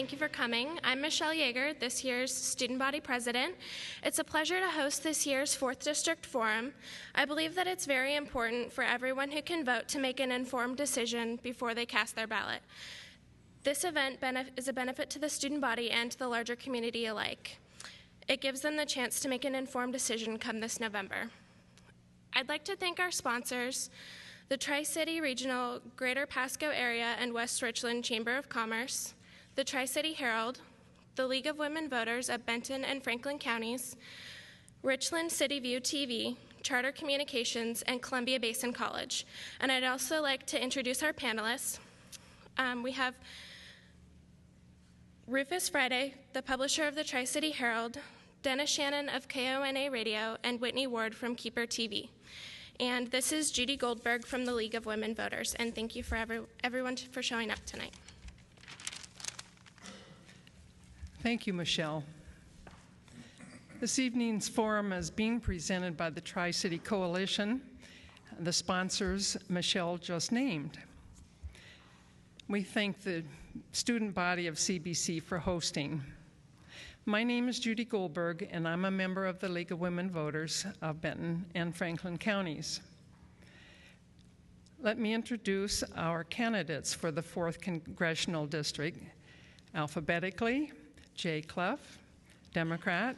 thank you for coming. I'm Michelle Yeager, this year's Student Body President. It's a pleasure to host this year's 4th District Forum. I believe that it's very important for everyone who can vote to make an informed decision before they cast their ballot. This event is a benefit to the student body and to the larger community alike. It gives them the chance to make an informed decision come this November. I'd like to thank our sponsors, the Tri-City Regional Greater Pasco Area and West Richland Chamber of Commerce, the Tri-City Herald, the League of Women Voters of Benton and Franklin Counties, Richland City View TV, Charter Communications, and Columbia Basin College. And I'd also like to introduce our panelists. We have Rufus Friday, the publisher of the Tri-City Herald, Dennis Shannon of KONA Radio, and Whitney Ward from Keeper TV. And this is Judy Goldberg from the League of Women Voters, and thank you for everyone for showing up tonight. Thank you, Michelle. This evening's forum is being presented by the Tri-City Coalition, the sponsors Michelle just named. We thank the student body of CBC for hosting. My name is Judy Goldberg, and I'm a member of the League of Women Voters of Benton and Franklin Counties. Let me introduce our candidates for the 4th Congressional District. Alphabetically, Jay Clough, Democrat.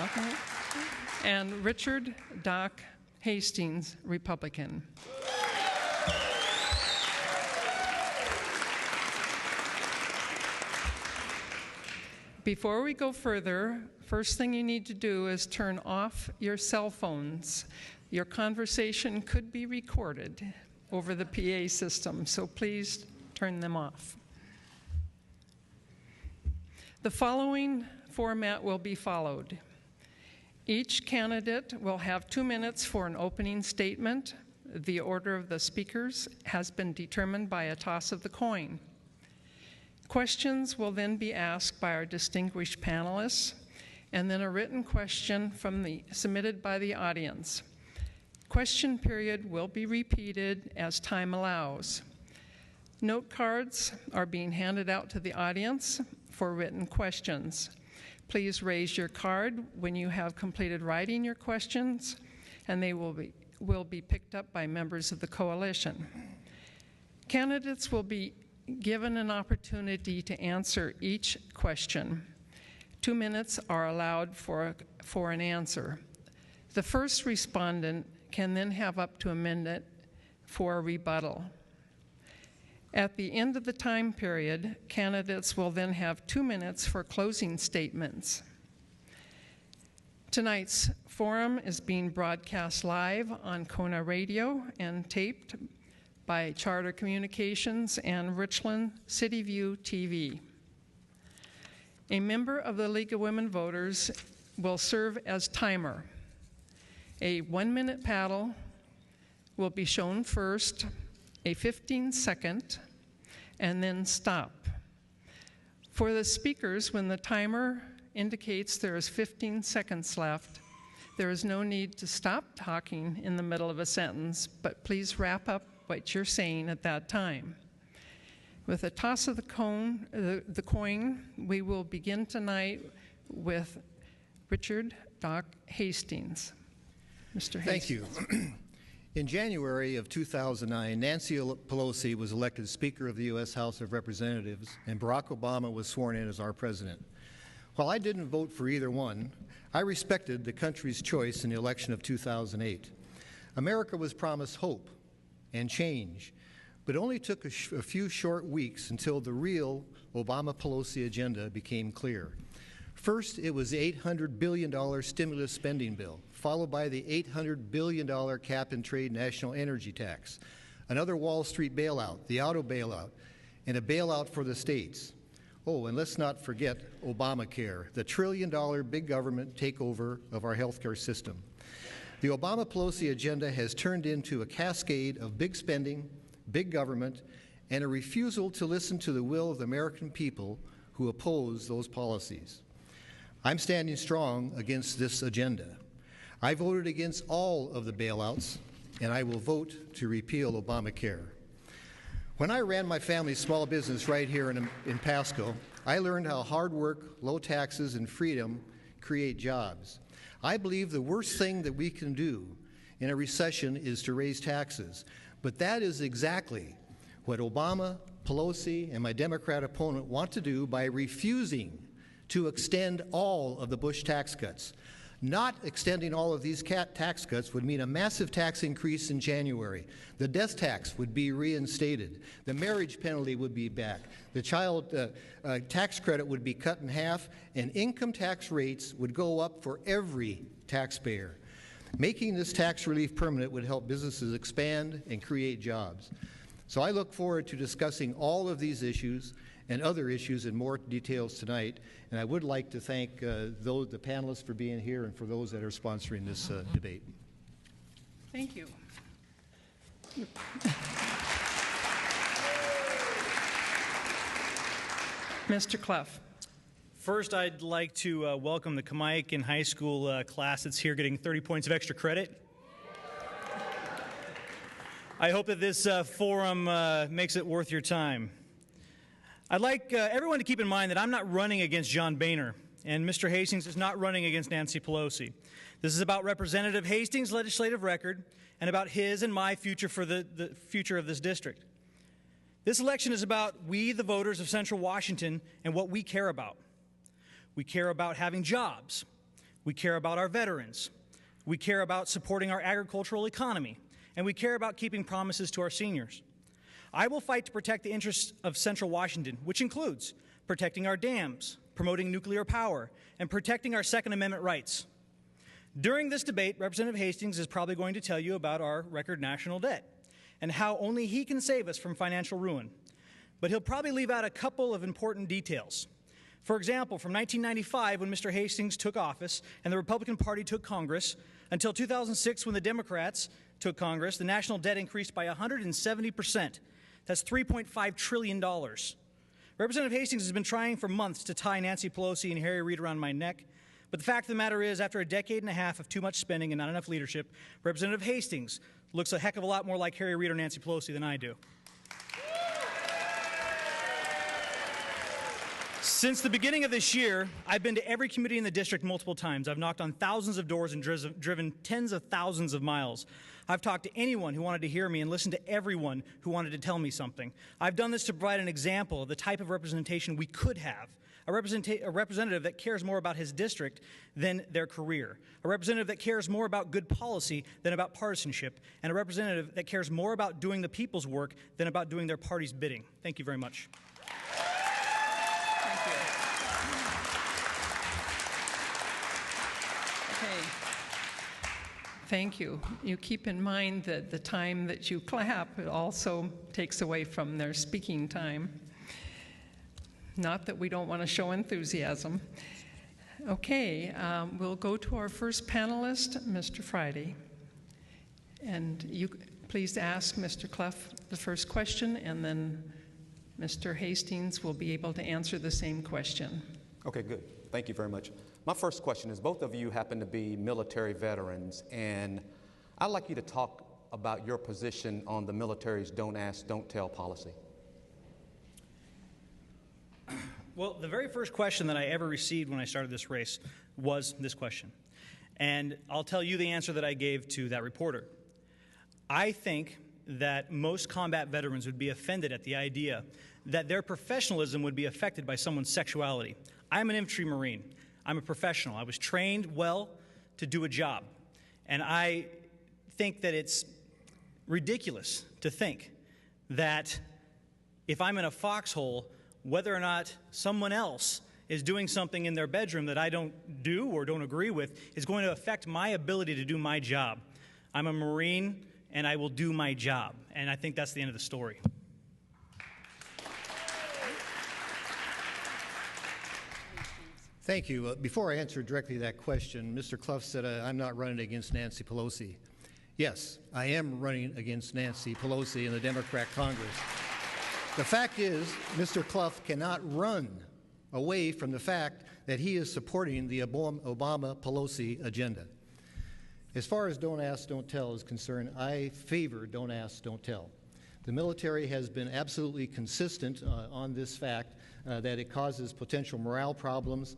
Okay. And Richard Doc Hastings, Republican. Before we go further, first thing you need to do is turn off your cell phones. Your conversation could be recorded over the PA system, so please turn them off. The following format will be followed. Each candidate will have 2 minutes for an opening statement. The order of the speakers has been determined by a toss of the coin. Questions will then be asked by our distinguished panelists, and then a written question submitted by the audience. Question period will be repeated as time allows. Note cards are being handed out to the audience for written questions. Please raise your card when you have completed writing your questions, and they will be picked up by members of the coalition. Candidates will be given an opportunity to answer each question. 2 minutes are allowed for an answer. The first respondent can then have up to a minute for a rebuttal. At the end of the time period, candidates will then have 2 minutes for closing statements. Tonight's forum is being broadcast live on KONA Radio and taped by Charter Communications and Richland City View TV. A member of the League of Women Voters will serve as timer. A 1-minute paddle will be shown first, a 15-second, and then stop. For the speakers, when the timer indicates there is 15 seconds left, there is no need to stop talking in the middle of a sentence, but please wrap up what you're saying at that time. With a toss of the coin, we will begin tonight with Richard Doc Hastings. Mr. Hastings. Thank you. In January of 2009, Nancy Pelosi was elected Speaker of the U.S. House of Representatives, and Barack Obama was sworn in as our president. While I didn't vote for either one, I respected the country's choice in the election of 2008. America was promised hope and change, but it only took a few short weeks until the real Obama-Pelosi agenda became clear. First, it was the $800 billion stimulus spending bill, followed by the $800 billion cap-and-trade national energy tax, another Wall Street bailout, the auto bailout, and a bailout for the states. Oh, and let's not forget Obamacare, the trillion-dollar big government takeover of our healthcare system. The Obama-Pelosi agenda has turned into a cascade of big spending, big government, and a refusal to listen to the will of the American people who oppose those policies. I'm standing strong against this agenda. I voted against all of the bailouts, and I will vote to repeal Obamacare. When I ran my family's small business right here in Pasco, I learned how hard work, low taxes, and freedom create jobs. I believe the worst thing that we can do in a recession is to raise taxes, but that is exactly what Obama, Pelosi, and my Democrat opponent want to do by refusing to extend all of the Bush tax cuts. Not extending all of these tax cuts would mean a massive tax increase in January. The death tax would be reinstated. The marriage penalty would be back. The child tax credit would be cut in half, and income tax rates would go up for every taxpayer. Making this tax relief permanent would help businesses expand and create jobs. So I look forward to discussing all of these issues and other issues in more details tonight. And I would like to thank the panelists for being here and for those that are sponsoring this debate. Thank you. Mr. Clough. First, I'd like to welcome the Kamaikan High School class that's here getting 30 points of extra credit. I hope that this forum makes it worth your time. I'd like everyone to keep in mind that I'm not running against John Boehner, and Mr. Hastings is not running against Nancy Pelosi. This is about Representative Hastings' legislative record and about his and my future for the future of this district. This election is about we, the voters of Central Washington, and what we care about. We care about having jobs. We care about our veterans. We care about supporting our agricultural economy. And we care about keeping promises to our seniors. I will fight to protect the interests of Central Washington, which includes protecting our dams, promoting nuclear power, and protecting our Second Amendment rights. During this debate, Representative Hastings is probably going to tell you about our record national debt and how only he can save us from financial ruin. But he'll probably leave out a couple of important details. For example, from 1995, when Mr. Hastings took office and the Republican Party took Congress, until 2006, when the Democrats took Congress, the national debt increased by 170%. That's $3.5 trillion. Representative Hastings has been trying for months to tie Nancy Pelosi and Harry Reid around my neck. But the fact of the matter is, after a decade and a half of too much spending and not enough leadership, Representative Hastings looks a heck of a lot more like Harry Reid or Nancy Pelosi than I do. Since the beginning of this year, I've been to every committee in the district multiple times. I've knocked on thousands of doors and driven tens of thousands of miles. I've talked to anyone who wanted to hear me and listened to everyone who wanted to tell me something. I've done this to provide an example of the type of representation we could have. A representative that cares more about his district than their career. A representative that cares more about good policy than about partisanship. And a representative that cares more about doing the people's work than about doing their party's bidding. Thank you very much. Thank you. You keep in mind that the time that you clap, it also takes away from their speaking time. Not that we don't want to show enthusiasm. Okay, we'll go to our first panelist, Mr. Friday. And you please ask Mr. Clough the first question, and then Mr. Hastings will be able to answer the same question. Okay, good. Thank you very much. My first question is, both of you happen to be military veterans, and I'd like you to talk about your position on the military's don't ask, don't tell policy. Well, the very first question that I ever received when I started this race was this question. And I'll tell you the answer that I gave to that reporter. I think that most combat veterans would be offended at the idea that their professionalism would be affected by someone's sexuality. I'm an infantry Marine. I'm a professional. I was trained well to do a job. And I think that it's ridiculous to think that if I'm in a foxhole, whether or not someone else is doing something in their bedroom that I don't do or don't agree with is going to affect my ability to do my job. I'm a Marine, and I will do my job. And I think that's the end of the story. Thank you. Before I answer directly that question, Mr. Clough said I'm not running against Nancy Pelosi. Yes, I am running against Nancy Pelosi in the Democrat Congress. The fact is, Mr. Clough cannot run away from the fact that he is supporting the Obama-Pelosi agenda. As far as don't ask, don't tell is concerned, I favor don't ask, don't tell. The military has been absolutely consistent on this fact that it causes potential morale problems.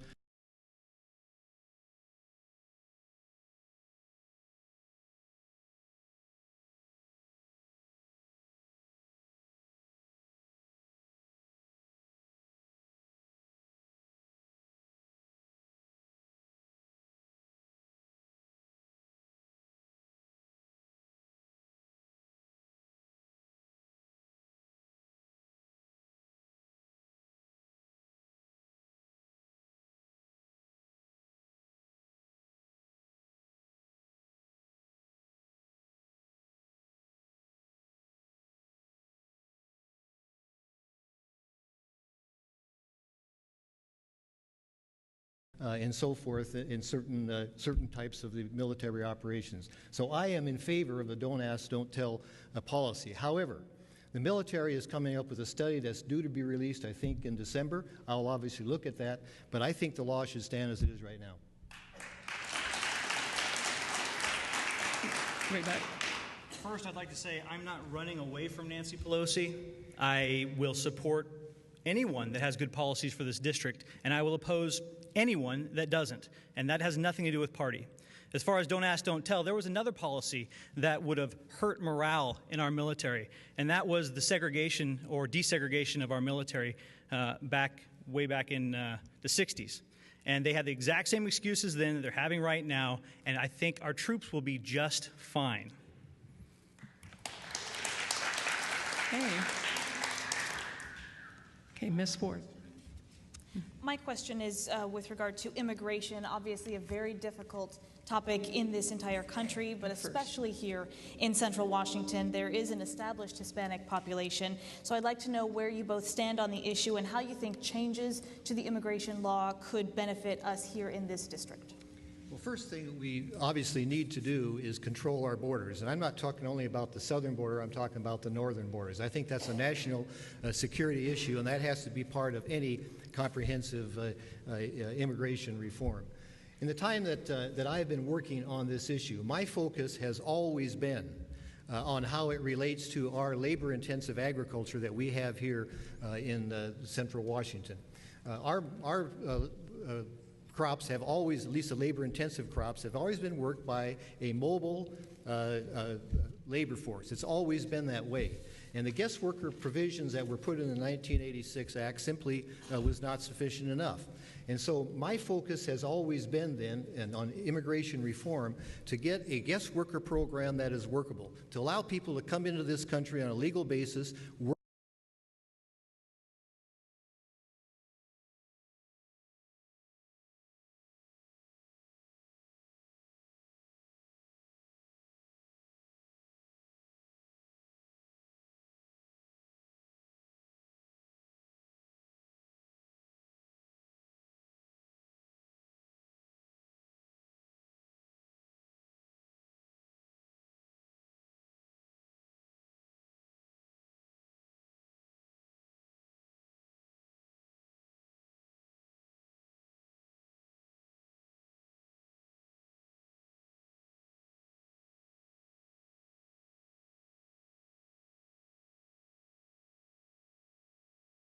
And so forth in certain types of the military operations. So I am in favor of the don't ask, don't tell policy. However, the military is coming up with a study that's due to be released, I think, in December. I'll obviously look at that, but I think the law should stand as it is right now. Right back. First, I'd like to say I'm not running away from Nancy Pelosi. I will support anyone that has good policies for this district, and I will oppose anyone that doesn't, and that has nothing to do with party. As far as don't ask, don't tell, there was another policy that would have hurt morale in our military, and that was the segregation or desegregation of our military way back in the 60s. And they had the exact same excuses then that they're having right now, and I think our troops will be just fine. Okay, Ms. Ford. My question is with regard to immigration, obviously a very difficult topic in this entire country, but especially here in Central Washington. There is an established Hispanic population. So I'd like to know where you both stand on the issue and how you think changes to the immigration law could benefit us here in this district. Well, first thing we obviously need to do is control our borders. And I'm not talking only about the southern border, I'm talking about the northern borders. I think that's a national security issue, and that has to be part of any comprehensive immigration reform. In the time that I've been working on this issue, my focus has always been on how it relates to our labor-intensive agriculture that we have here in Central Washington. Our crops have always, at least the labor-intensive crops, have always been worked by a mobile labor force. It's always been that way. And the guest worker provisions that were put in the 1986 Act simply was not sufficient enough. And so my focus has always been then, and on immigration reform, to get a guest worker program that is workable, to allow people to come into this country on a legal basis, work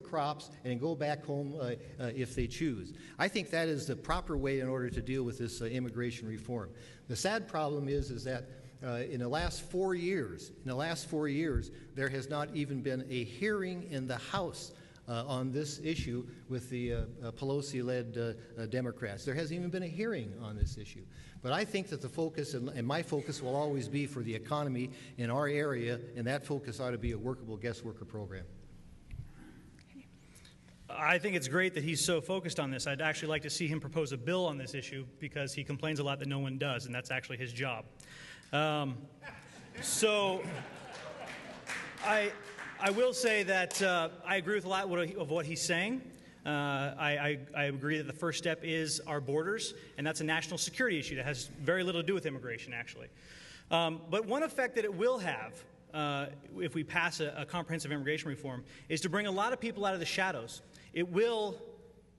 crops and go back home if they choose. I think that is the proper way in order to deal with this immigration reform. The sad problem is that in the last 4 years, there has not even been a hearing in the House on this issue with the Pelosi-led Democrats. There hasn't even been a hearing on this issue. But I think that the focus, and my focus will always be for the economy in our area, and that focus ought to be a workable guest worker program. I think it's great that he's so focused on this. I'd actually like to see him propose a bill on this issue because he complains a lot that no one does, and that's actually his job. So I will say that I agree with a lot of what he's saying. I agree that the first step is our borders, and that's a national security issue that has very little to do with immigration, actually. But one effect that it will have if we pass a comprehensive immigration reform is to bring a lot of people out of the shadows. It will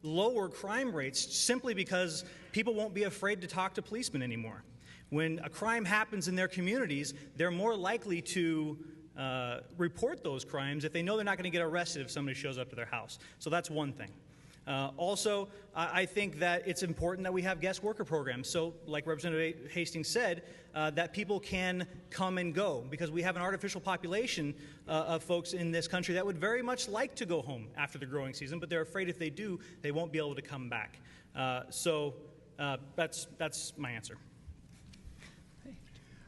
lower crime rates simply because people won't be afraid to talk to policemen anymore. When a crime happens in their communities, they're more likely to report those crimes if they know they're not going to get arrested if somebody shows up to their house. So that's one thing. Also, I think that it's important that we have guest worker programs. So, like Representative Hastings said, that people can come and go, because we have an artificial population of folks in this country that would very much like to go home after the growing season, but they're afraid if they do, they won't be able to come back. So that's my answer.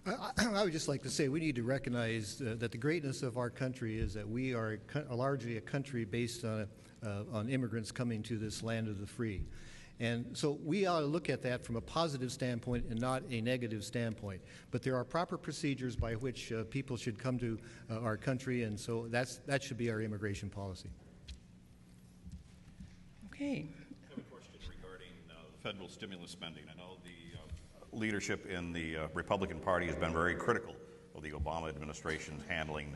I would just like to say we need to recognize that the greatness of our country is that we are largely a country based on immigrants coming to this land of the free. And so we ought to look at that from a positive standpoint and not a negative standpoint. But there are proper procedures by which people should come to our country, and so that should be our immigration policy. Okay. I have a question regarding the federal stimulus spending. I know the leadership in the Republican Party has been very critical of the Obama administration's handling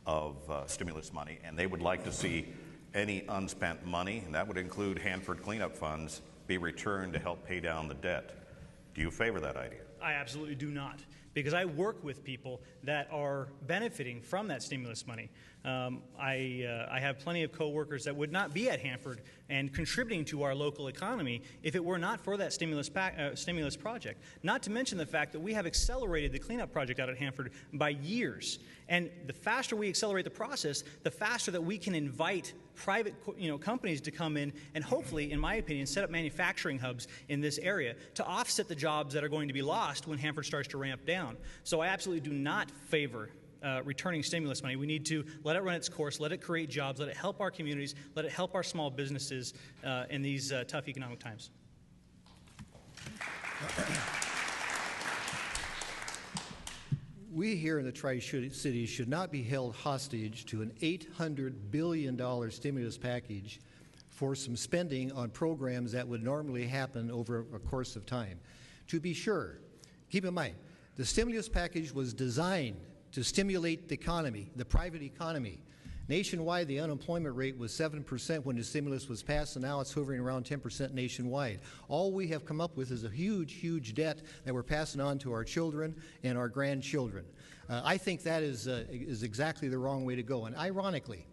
of stimulus money, and they would like to see any unspent money, and that would include Hanford cleanup funds, be returned to help pay down the debt. Do you favor that idea? I absolutely do not, because I work with people that are benefiting from that stimulus money. I have plenty of coworkers that would not be at Hanford and contributing to our local economy if it were not for that stimulus project. Not to mention the fact that we have accelerated the cleanup project out at Hanford by years. And the faster we accelerate the process, the faster that we can invite private companies to come in and hopefully, in my opinion, set up manufacturing hubs in this area to offset the jobs that are going to be lost when Hanford starts to ramp down. So I absolutely do not favor returning stimulus money. We need to let it run its course, let it create jobs, let it help our communities, let it help our small businesses in these tough economic times. We here in the Tri-Cities should not be held hostage to an $800 billion stimulus package for some spending on programs that would normally happen over a course of time. To be sure, keep in mind, the stimulus package was designed to stimulate the economy, the private economy. Nationwide, the unemployment rate was 7% when the stimulus was passed, and now it's hovering around 10% nationwide. All we have come up with is a huge, huge debt that we're passing on to our children and our grandchildren. I think that is exactly the wrong way to go. And ironically,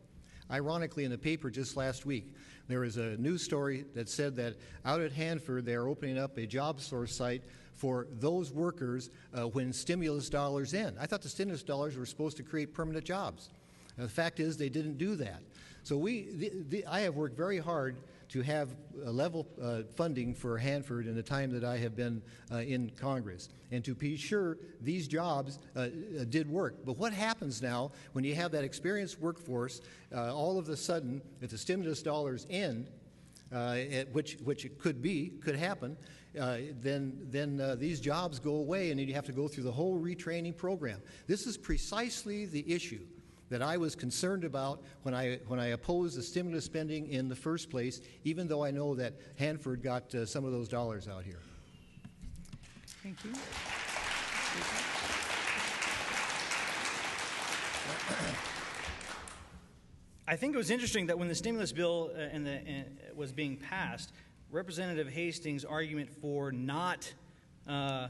in the paper just last week, there was a news story that said that out at Hanford, they're opening up a job source site for those workers when stimulus dollars end. I thought the stimulus dollars were supposed to create permanent jobs. The fact is they didn't do that. So I have worked very hard to have level funding for Hanford in the time that I have been in Congress. And to be sure, these jobs did work. But what happens now when you have that experienced workforce, all of a sudden, if the stimulus dollars end, which it could happen, then these jobs go away, and then you have to go through the whole retraining program. This is precisely the issue that I was concerned about when I opposed the stimulus spending in the first place, even though I know that Hanford got some of those dollars out here. Thank you. I think it was interesting that when the stimulus bill was being passed, Representative Hastings' argument for not, to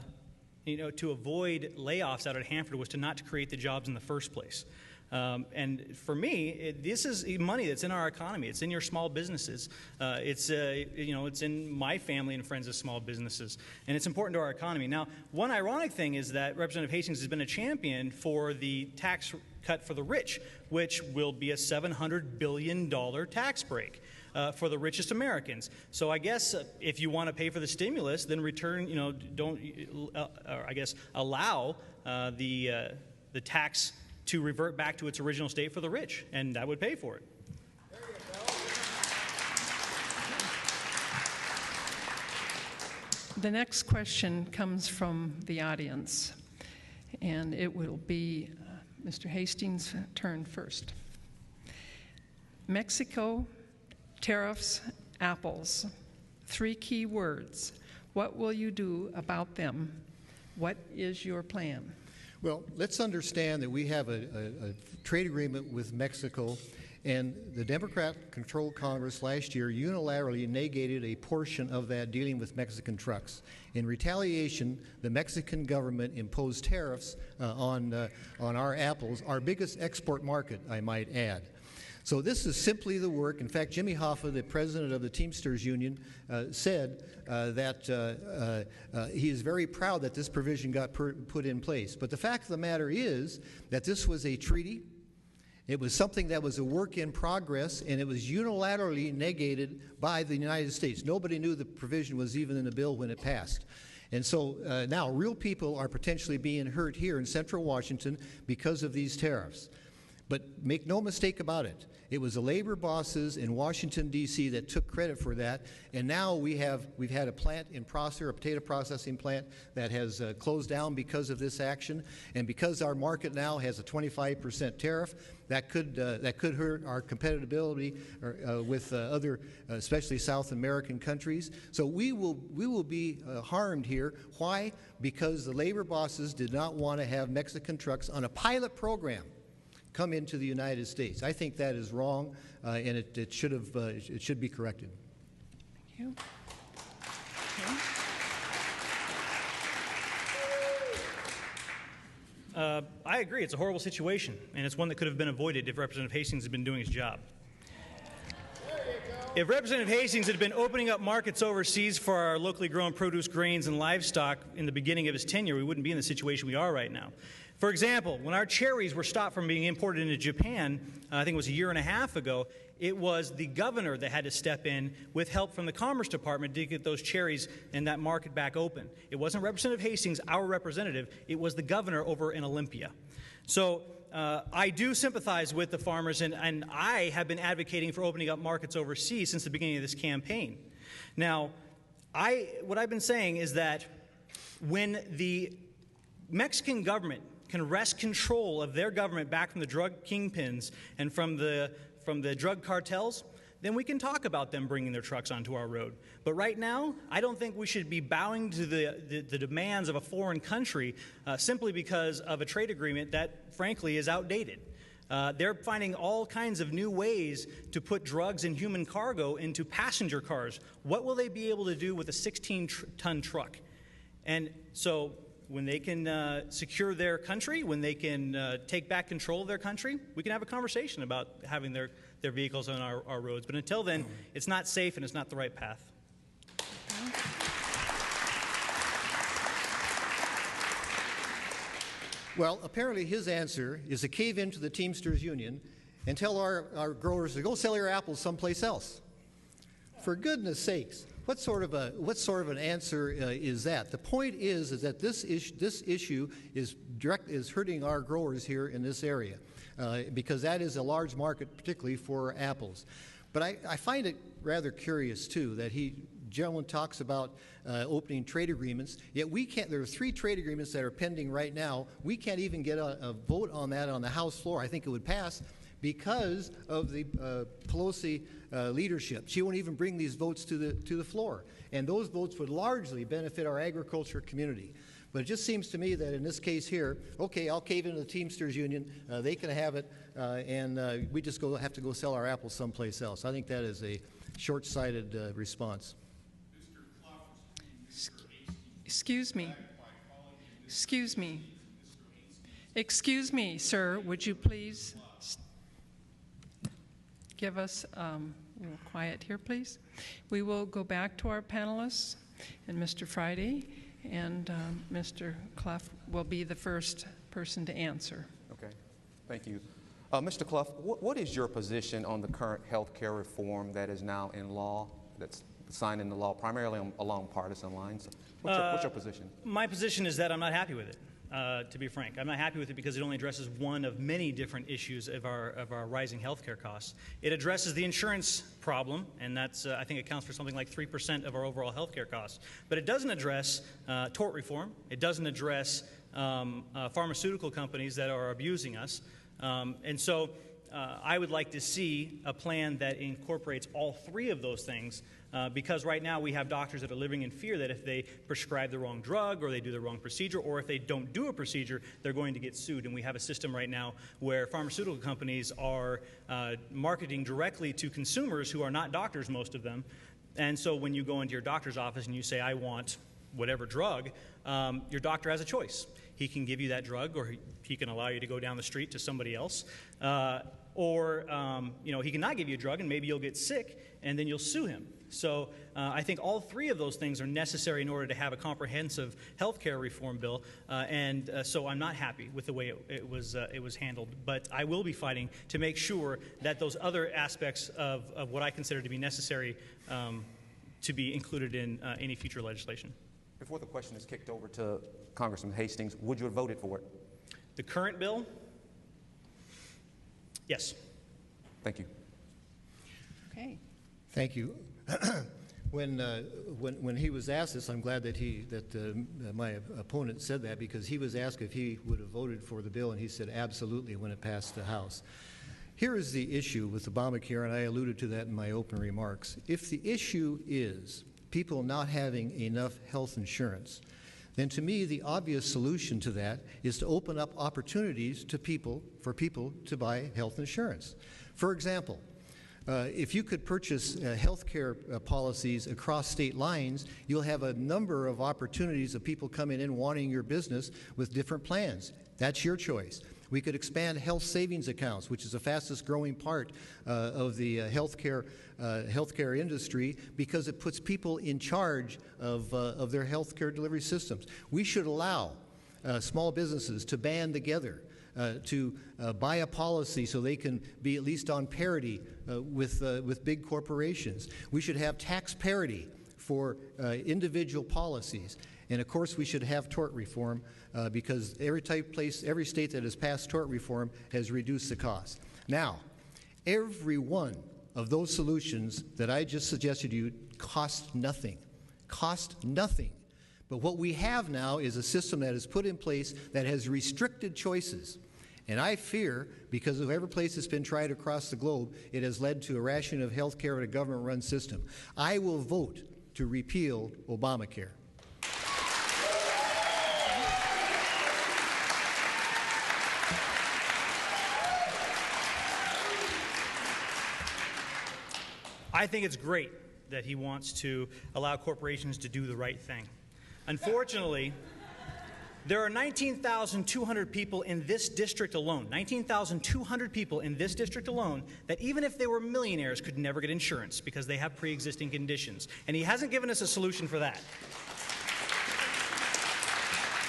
avoid layoffs out at Hanford was to not to create the jobs in the first place. And for me, this is money that's in our economy. It's in your small businesses. It's in my family and friends of small businesses, and it's important to our economy. Now, one ironic thing is that Representative Hastings has been a champion for the tax cut for the rich, which will be a $700 billion tax break for the richest Americans. So I guess if you want to pay for the stimulus, then allow the tax to revert back to its original state for the rich, and that would pay for it. There you go. The next question comes from the audience, and it will be Mr. Hastings' turn first. Mexico, tariffs, apples, 3 key words. What will you do about them? What is your plan? Well, let's understand that we have a trade agreement with Mexico, And the Democrat-controlled Congress last year unilaterally negated a portion of that dealing with Mexican trucks. In retaliation, the Mexican government imposed tariffs on our apples, our biggest export market, I might add. So this is simply the work. In fact, Jimmy Hoffa, the president of the Teamsters Union, said that he is very proud that this provision got put in place. But the fact of the matter is that this was a treaty. It was something that was a work in progress, and it was unilaterally negated by the United States. Nobody knew the provision was even in the bill when it passed. And so now real people are potentially being hurt here in central Washington because of these tariffs. But make no mistake about it. It was the labor bosses in Washington, D.C. that took credit for that. And now we've had a plant in Prosser, a potato processing plant, that has closed down because of this action. And because our market now has a 25% tariff, that could hurt our compatibility with other, especially South American countries. So we will be harmed here. Why? Because the labor bosses did not want to have Mexican trucks on a pilot program come into the United States. I think that is wrong, and it should be corrected. Thank you. Okay. I agree. It's a horrible situation, and it's one that could have been avoided if Representative Hastings had been doing his job. If Representative Hastings had been opening up markets overseas for our locally grown produce, grains, and livestock in the beginning of his tenure, we wouldn't be in the situation we are right now. For example, when our cherries were stopped from being imported into Japan, I think it was a year and a half ago, it was the governor that had to step in with help from the Commerce Department to get those cherries and that market back open. It wasn't Representative Hastings, our representative, it was the governor over in Olympia. So I do sympathize with the farmers, and I have been advocating for opening up markets overseas since the beginning of this campaign. Now, what I've been saying is that when the Mexican government can wrest control of their government back from the drug kingpins and from the drug cartels, then we can talk about them bringing their trucks onto our road. But right now, I don't think we should be bowing to the demands of a foreign country simply because of a trade agreement that, frankly, is outdated. They're finding all kinds of new ways to put drugs and human cargo into passenger cars. What will they be able to do with a 16-ton truck? And so when they can secure their country, when they can take back control of their country, we can have a conversation about having their vehicles on our roads. But until then, it's not safe and it's not the right path. Well, apparently his answer is to cave into the Teamsters Union and tell our growers to go sell your apples someplace else. For goodness sakes. What sort of an answer is that? The point is that this issue is hurting our growers here in this area because that is a large market, particularly for apples. But I find it rather curious too that gentleman talks about opening trade agreements. Yet we can't. There are 3 trade agreements that are pending right now. We can't even get a vote on that on the House floor. I think it would pass because of the Pelosi leadership. She won't even bring these votes to the floor. And those votes would largely benefit our agriculture community. But it just seems to me that in this case here, okay, I'll cave into the Teamsters Union. They can have it, and we just have to go sell our apples someplace else. I think that is a short-sighted response. Excuse me. Excuse me. Excuse me, sir. Would you please give us a little quiet here, please? We will go back to our panelists, and Mr. Friday and Mr. Clough will be the first person to answer. Okay, thank you. Mr. Clough, what is your position on the current health care reform that is now in law, that's signed into law primarily along partisan lines? What's your position? My position is that I'm not happy with it. To be frank, I'm not happy with it because it only addresses one of many different issues of our rising healthcare costs. It addresses the insurance problem, and that's I think accounts for something like 3% of our overall healthcare costs. But it doesn't address tort reform. It doesn't address pharmaceutical companies that are abusing us. And so I would like to see a plan that incorporates all 3 of those things Because right now we have doctors that are living in fear that if they prescribe the wrong drug or they do the wrong procedure or if they don't do a procedure, they're going to get sued. And we have a system right now where pharmaceutical companies are marketing directly to consumers who are not doctors, most of them. And so when you go into your doctor's office and you say, I want whatever drug, your doctor has a choice. He can give you that drug, or he can allow you to go down the street to somebody else. Or he can not give you a drug, and maybe you'll get sick, and then you'll sue him. So I think all three of those things are necessary in order to have a comprehensive health care reform bill, so I'm not happy with the way it was handled. But I will be fighting to make sure that those other aspects of what I consider to be necessary to be included in any future legislation. Before the question is kicked over to Congressman Hastings, would you have voted for it? The current bill? Yes. Thank you. Okay. Thank you. When he was asked this, I'm glad that my opponent said that, because he was asked if he would have voted for the bill, and he said absolutely when it passed the House. Here is the issue with Obamacare, and I alluded to that in my opening remarks. If the issue is people not having enough health insurance, then to me the obvious solution to that is to open up opportunities for people to buy health insurance. For example, if you could purchase health care policies across state lines, you'll have a number of opportunities of people coming in wanting your business with different plans. That's your choice. We could expand health savings accounts, which is the fastest growing part of the healthcare industry, because it puts people in charge of their healthcare delivery systems. We should allow small businesses to band together to buy a policy so they can be at least on parity with big corporations. We should have tax parity for individual policies. And of course, we should have tort reform because every state that has passed tort reform has reduced the cost. Now, every one of those solutions that I just suggested to you cost nothing. Cost nothing. But what we have now is a system that is put in place that has restricted choices. And I fear, because of every place it's been tried across the globe, it has led to a rationing of health care in a government-run system. I will vote to repeal Obamacare. I think it's great that he wants to allow corporations to do the right thing. Unfortunately, there are 19,200 people in this district alone, 19,200 people in this district alone, that even if they were millionaires could never get insurance because they have pre-existing conditions. And he hasn't given us a solution for that.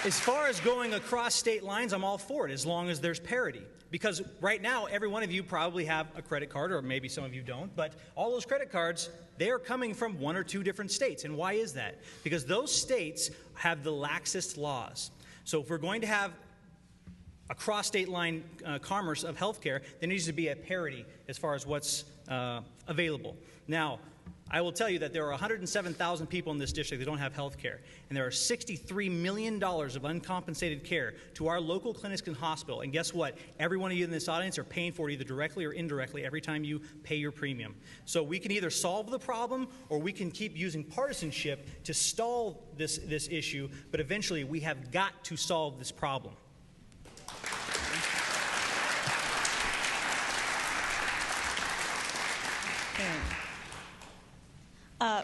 As far as going across state lines, I'm all for it, as long as there's parity. Because right now, every one of you probably have a credit card, or maybe some of you don't, but all those credit cards, they are coming from one or two different states. And why is that? Because those states have the laxest laws. So if we're going to have a cross-state line commerce of healthcare, there needs to be a parity as far as what's available. Now, I will tell you that there are 107,000 people in this district that don't have health care, and there are $63 million of uncompensated care to our local clinics and hospital. And guess what? Every one of you in this audience are paying for it either directly or indirectly every time you pay your premium. So we can either solve the problem or we can keep using partisanship to stall this issue, but eventually we have got to solve this problem.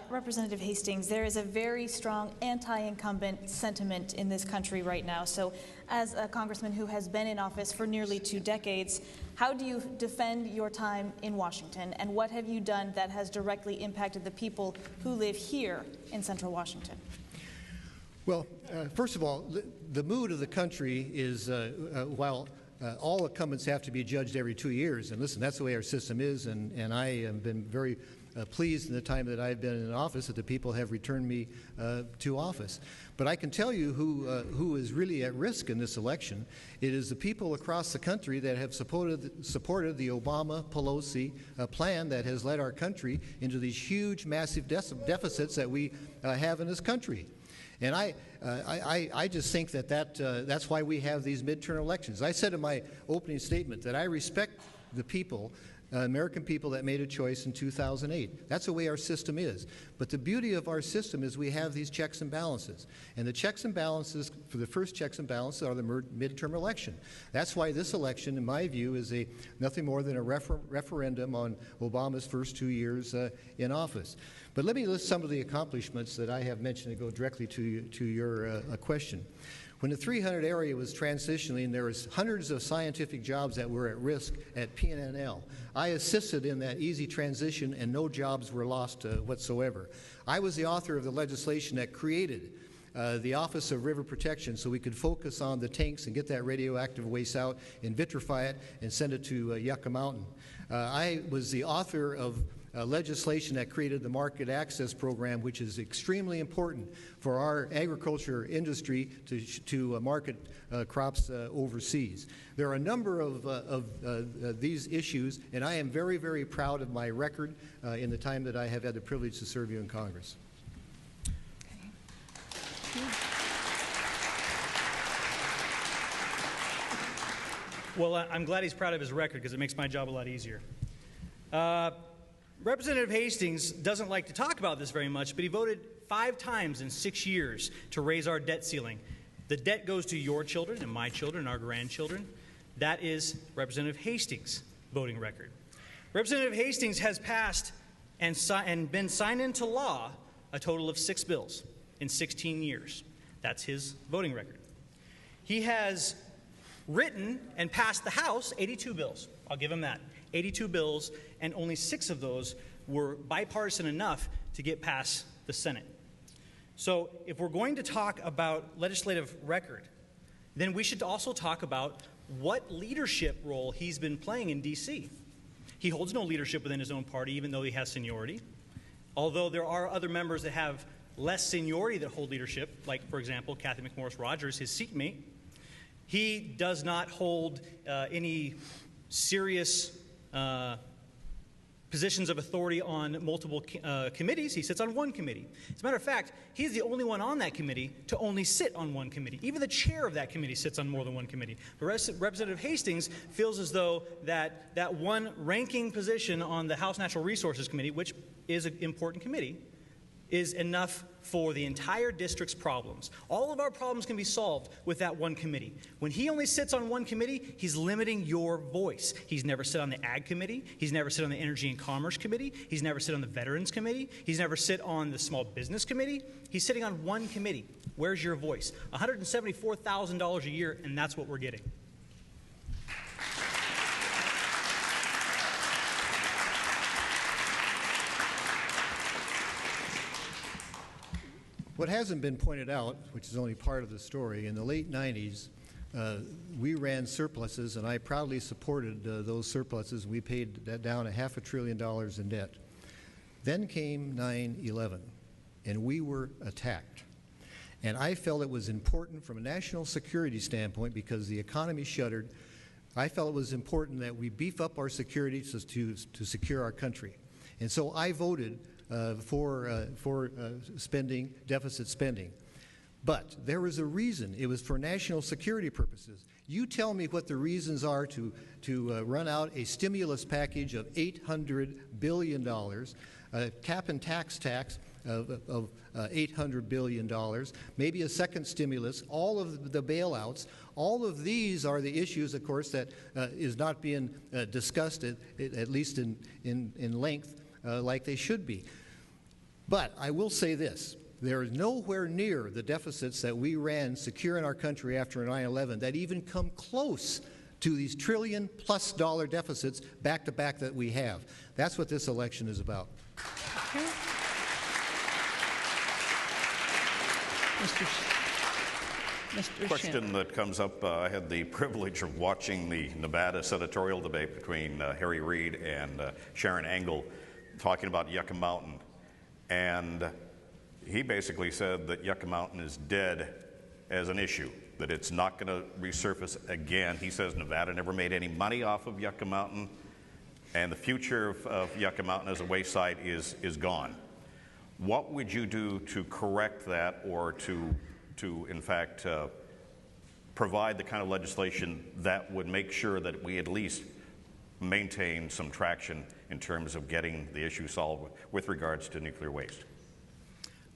Representative Hastings, there is a very strong anti-incumbent sentiment in this country right now. So as a congressman who has been in office for nearly 2 decades, how do you defend your time in Washington, and what have you done that has directly impacted the people who live here in Central Washington? Well, first of all, the mood of the country is, while all incumbents have to be judged every 2 years, and listen, that's the way our system is, and I have been very pleased in the time that I've been in office that the people have returned me to office. But I can tell you who is really at risk in this election. It is the people across the country that have supported the Obama-Pelosi plan that has led our country into these huge, massive deficits that we have in this country. And I just think that's why we have these midterm elections. I said in my opening statement that I respect the people American people that made a choice in 2008. That's the way our system is. But the beauty of our system is we have these checks and balances. And the checks and balances, for the first checks and balances, are the midterm election. That's why this election, in my view, is nothing more than a referendum on Obama's first 2 years in office. But let me list some of the accomplishments that I have mentioned and go directly to your question. When the 300 area was transitioning, there was hundreds of scientific jobs that were at risk at PNNL. I assisted in that easy transition, and no jobs were lost whatsoever. I was the author of the legislation that created the Office of River Protection so we could focus on the tanks and get that radioactive waste out and vitrify it and send it to Yucca Mountain. I was the author of legislation that created the market access program, which is extremely important for our agriculture industry to market crops overseas. There are a number of these issues, and I am very, very proud of my record in the time that I have had the privilege to serve you in Congress. Well, I'm glad he's proud of his record because it makes my job a lot easier. Representative Hastings doesn't like to talk about this very much, but he voted 5 times in 6 years to raise our debt ceiling. The debt goes to your children and my children and our grandchildren. That is Representative Hastings' voting record. Representative Hastings has passed and been signed into law a total of 6 bills in 16 years. That's his voting record. He has written and passed the House 82 bills. I'll give him that. 82 bills, and only 6 of those were bipartisan enough to get past the Senate. So if we're going to talk about legislative record, then we should also talk about what leadership role he's been playing in D.C. He holds no leadership within his own party, even though he has seniority. Although there are other members that have less seniority that hold leadership, like, for example, Kathy McMorris Rodgers, his seatmate. He does not hold any serious positions of authority on multiple committees. He sits on one committee. As a matter of fact, he's the only one on that committee to only sit on one committee. Even the chair of that committee sits on more than one committee. But Representative Hastings feels as though that one ranking position on the House Natural Resources Committee, which is an important committee, is enough for the entire district's problems. All of our problems can be solved with that one committee. When he only sits on one committee, he's limiting your voice. He's never sit on the Ag Committee. He's never sit on the Energy and Commerce Committee. He's never sit on the Veterans Committee. He's never sit on the Small Business Committee. He's sitting on one committee. Where's your voice? $174,000 a year, and that's what we're getting. What hasn't been pointed out, which is only part of the story, in the late 90s, we ran surpluses, and I proudly supported those surpluses. We paid that down $500 billion in debt. Then came 9/11, and we were attacked. And I felt it was important from a national security standpoint, because the economy shuttered. I felt it was important that we beef up our security to secure our country. And so I voted for spending, deficit spending. But there was a reason. It was for national security purposes. You tell me what the reasons are to run out a stimulus package of $800 billion, cap and tax of $800 billion, maybe a second stimulus, all of the bailouts. All of these are the issues, of course, that is not being discussed, at least in length, like they should be. But I will say this. There is nowhere near the deficits that we ran secure in our country after 9/11 that even come close to these trillion-plus dollar deficits back-to-back that we have. That's what this election is about. Okay. Mr. Question that comes up, I had the privilege of watching the Nevada senatorial debate between Harry Reid and Sharon Engel talking about Yucca Mountain. And he basically said that Yucca Mountain is dead as an issue, that it's not going to resurface again. He says Nevada never made any money off of Yucca Mountain, and the future of Yucca Mountain as a wayside is gone. What would you do to correct that, or to in fact provide the kind of legislation that would make sure that we at least maintain some traction in terms of getting the issue solved with regards to nuclear waste?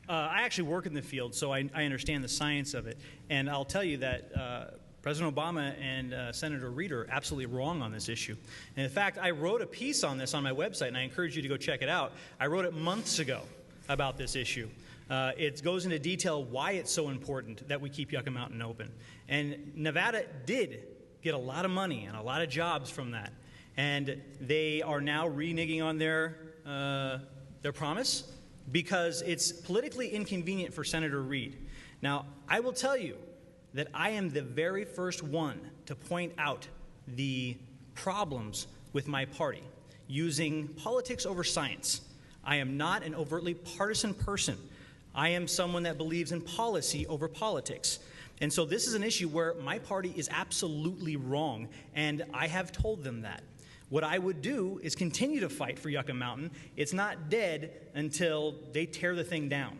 I actually work in the field, so I understand the science of it. And I'll tell you that President Obama and Senator Reid are absolutely wrong on this issue. And in fact, I wrote a piece on this on my website, and I encourage you to go check it out. I wrote it months ago about this issue. It goes into detail why it's so important that we keep Yucca Mountain open. And Nevada did get a lot of money and a lot of jobs from that. And they are now reneging on their promise because it's politically inconvenient for Senator Reid. Now, I will tell you that I am the very first one to point out the problems with my party using politics over science. I am not an overtly partisan person. I am someone that believes in policy over politics. And so this is an issue where my party is absolutely wrong, and I have told them that. What I would do is continue to fight for Yucca Mountain. It's not dead until they tear the thing down.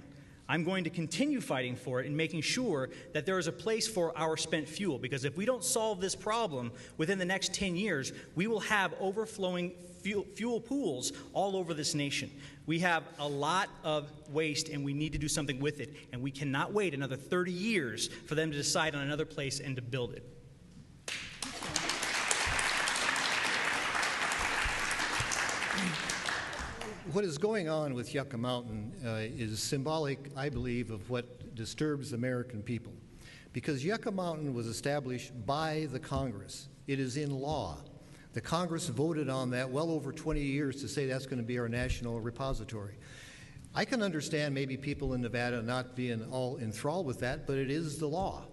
I'm going to continue fighting for it and making sure that there is a place for our spent fuel, because if we don't solve this problem within the next 10 years, we will have overflowing fuel pools all over this nation. We have a lot of waste, and we need to do something with it, and we cannot wait another 30 years for them to decide on another place and to build it. What is going on with Yucca Mountain is symbolic, I believe, of what disturbs the American people. Because Yucca Mountain was established by the Congress. It is in law. The Congress voted on that well over 20 years to say that's going to be our national repository. I can understand maybe people in Nevada not being all enthralled with that, but it is the law.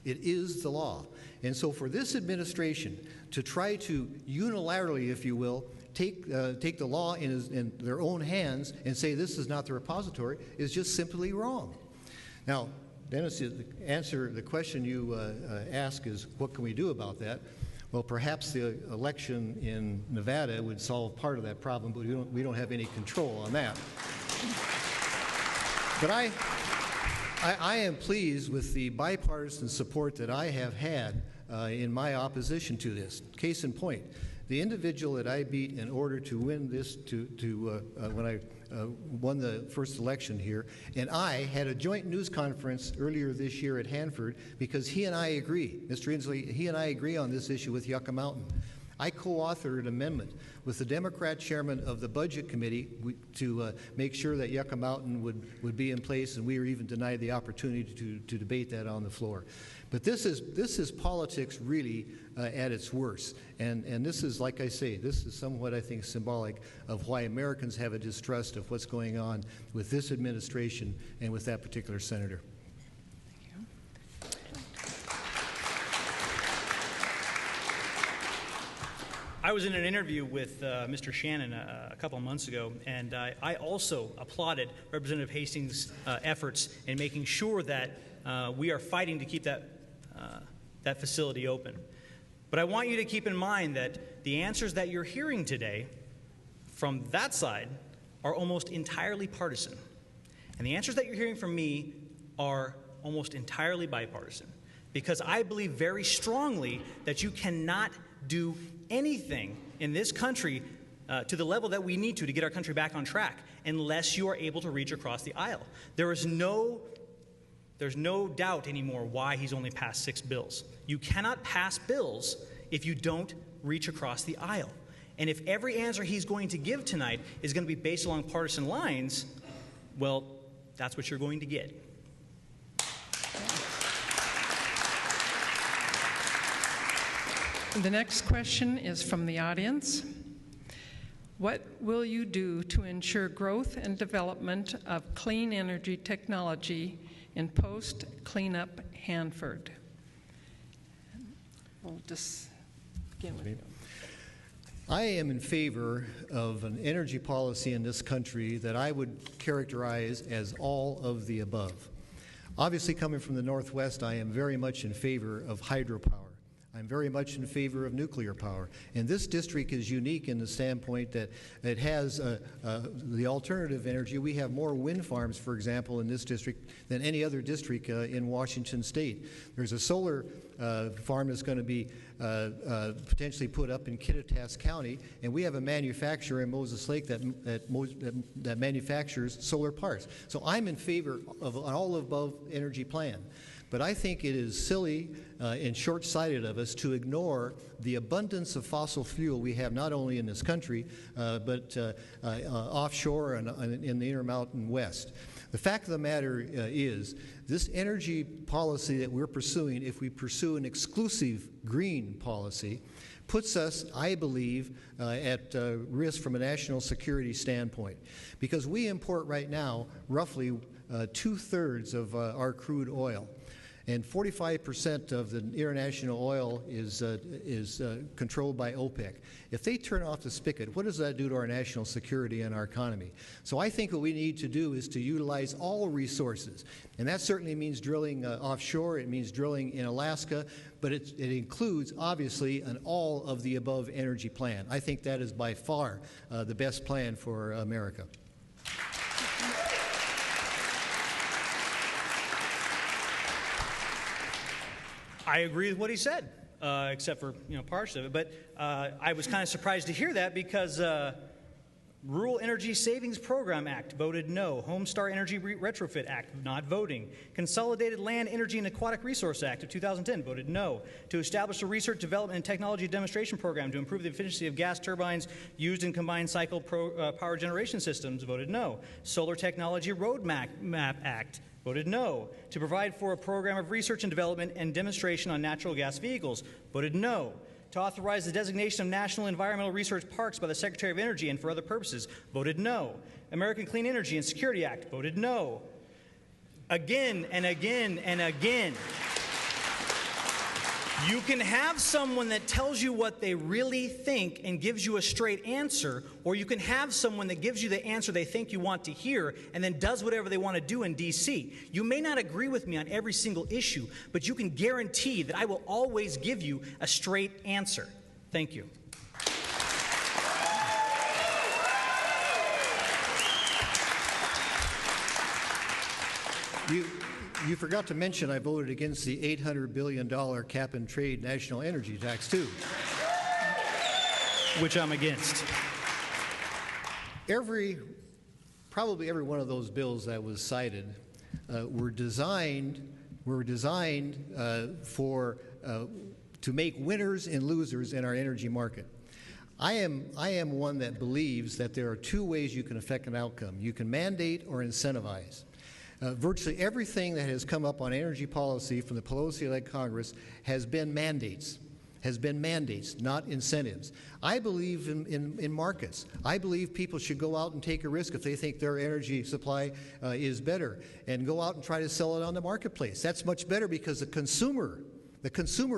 It is the law. And so for this administration to try to unilaterally, if you will, take the law in their own hands and say this is not the repository is just simply wrong. Now, Dennis, the question you ask is what can we do about that? Well, perhaps the election in Nevada would solve part of that problem, but we don't have any control on that. But I am pleased with the bipartisan support that I have had in my opposition to this. Case in point, the individual that I beat in order to win this, when I won the first election here, and I had a joint news conference earlier this year at Hanford because he and I agree, Mr. Inslee, he and I agree on this issue with Yucca Mountain. I co-authored an amendment with the Democrat chairman of the Budget Committee to make sure that Yucca Mountain would be in place, and we were even denied the opportunity to debate that on the floor. But this is politics really at its worst. And this is, like I say, this is somewhat, I think, symbolic of why Americans have a distrust of what's going on with this administration and with that particular senator. I was in an interview with Mr. Shannon a couple of months ago, and I also applauded Representative Hastings' efforts in making sure that we are fighting to keep that facility open. But I want you to keep in mind that the answers that you're hearing today from that side are almost entirely partisan. And the answers that you're hearing from me are almost entirely bipartisan, because I believe very strongly that you cannot do anything in this country to the level that we need to get our country back on track unless you are able to reach across the aisle. There's no doubt anymore why he's only passed 6 bills. You cannot pass bills if you don't reach across the aisle. And if every answer he's going to give tonight is going to be based along partisan lines, well, that's what you're going to get. The next question is from the audience. What will you do to ensure growth and development of clean energy technology in post-cleanup Hanford? We'll just begin with you. I am in favor of an energy policy in this country that I would characterize as all of the above. Obviously, coming from the Northwest, I am very much in favor of hydropower. I'm very much in favor of nuclear power. And this district is unique in the standpoint that it has the alternative energy. We have more wind farms, for example, in this district than any other district in Washington State. There's a solar farm that's going to be potentially put up in Kittitas County, and we have a manufacturer in Moses Lake that manufactures solar parts. So I'm in favor of an all-above energy plan. But I think it is silly and short-sighted of us to ignore the abundance of fossil fuel we have not only in this country, but offshore and in the Intermountain West. The fact of the matter is, this energy policy that we're pursuing, if we pursue an exclusive green policy, puts us, I believe, at risk from a national security standpoint. Because we import right now roughly 2/3 of our crude oil. And 45% of the international oil is controlled by OPEC. If they turn off the spigot, what does that do to our national security and our economy? So I think what we need to do is to utilize all resources. And that certainly means drilling offshore, it means drilling in Alaska, but it includes, obviously, an all-of-the-above energy plan. I think that is by far the best plan for America. I agree with what he said, except for parts of it. But I was kind of surprised to hear that because Rural Energy Savings Program Act voted no. Homestar Energy Retrofit Act not voting. Consolidated Land, Energy, and Aquatic Resource Act of 2010 voted no. To establish a research, development, and technology demonstration program to improve the efficiency of gas turbines used in combined cycle power generation systems voted no. Solar Technology Roadmap Act voted no. To provide for a program of research and development and demonstration on natural gas vehicles, voted no. To authorize the designation of national environmental research parks by the Secretary of Energy and for other purposes, voted no. American Clean Energy and Security Act, voted no. Again and again and again. You can have someone that tells you what they really think and gives you a straight answer, or you can have someone that gives you the answer they think you want to hear and then does whatever they want to do in D.C. You may not agree with me on every single issue, but you can guarantee that I will always give you a straight answer. Thank you. You forgot to mention I voted against the $800 billion cap-and-trade national energy tax, too. Which I'm against. Probably every one of those bills that was cited were designed to make winners and losers in our energy market. I am one that believes that there are two ways you can affect an outcome. You can mandate or incentivize. Virtually everything that has come up on energy policy from the Pelosi-led Congress has been mandates, not incentives. I believe in markets. I believe people should go out and take a risk if they think their energy supply is better and go out and try to sell it on the marketplace. That's much better because the consumer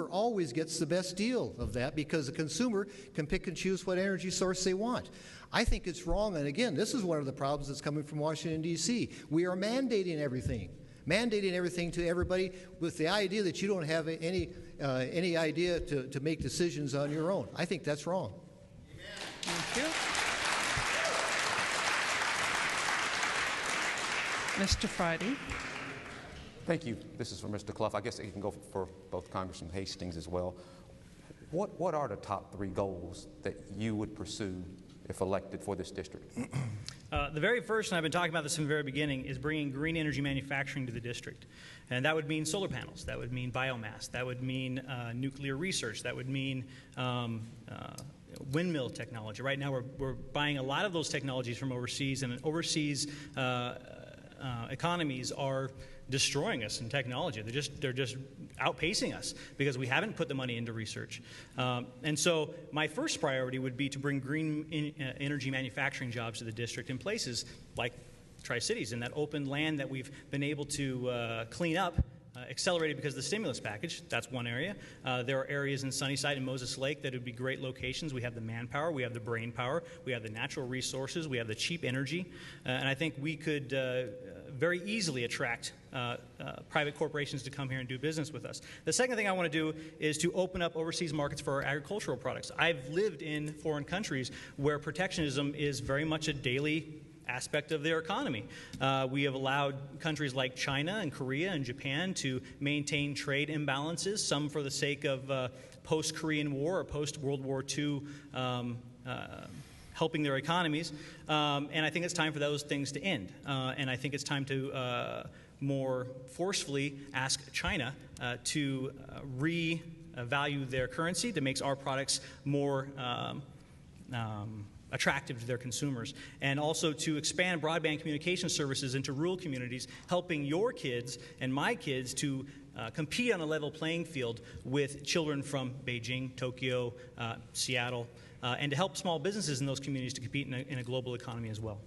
always gets the best deal of that because the consumer can pick and choose what energy source they want. I think it's wrong, and again, this is one of the problems that's coming from Washington, D.C. We are mandating everything to everybody with the idea that you don't have any idea to make decisions on your own. I think that's wrong. Thank you. Mr. Friday. Thank you. This is for Mr. Clough. I guess it can go for both Congressman Hastings as well. What are the top 3 goals that you would pursue if elected for this district? The very first, and I've been talking about this from the very beginning, is bringing green energy manufacturing to the district. And that would mean solar panels. That would mean biomass. That would mean nuclear research. That would mean windmill technology. Right now we're buying a lot of those technologies from overseas, and overseas economies are destroying us in technology. They're just outpacing us because we haven't put the money into research. And so my first priority would be to bring green energy manufacturing jobs to the district in places like Tri-Cities, and that open land that we've been able to clean up accelerated because of the stimulus package. That's one area. There are areas in Sunnyside and Moses Lake that would be great locations. We have the manpower, we have the brain power, we have the natural resources, we have the cheap energy, and I think we could very easily attract private corporations to come here and do business with us. The second thing I want to do is to open up overseas markets for our agricultural products. I've lived in foreign countries where protectionism is very much a daily aspect of their economy. We have allowed countries like China and Korea and Japan to maintain trade imbalances, some for the sake of post-Korean War or post-World War II helping their economies. And I think it's time for those things to end. And I think it's time to more forcefully ask China to revalue their currency that makes our products more attractive to their consumers, and also to expand broadband communication services into rural communities, helping your kids and my kids to compete on a level playing field with children from Beijing, Tokyo, Seattle, and to help small businesses in those communities to compete in a global economy as well.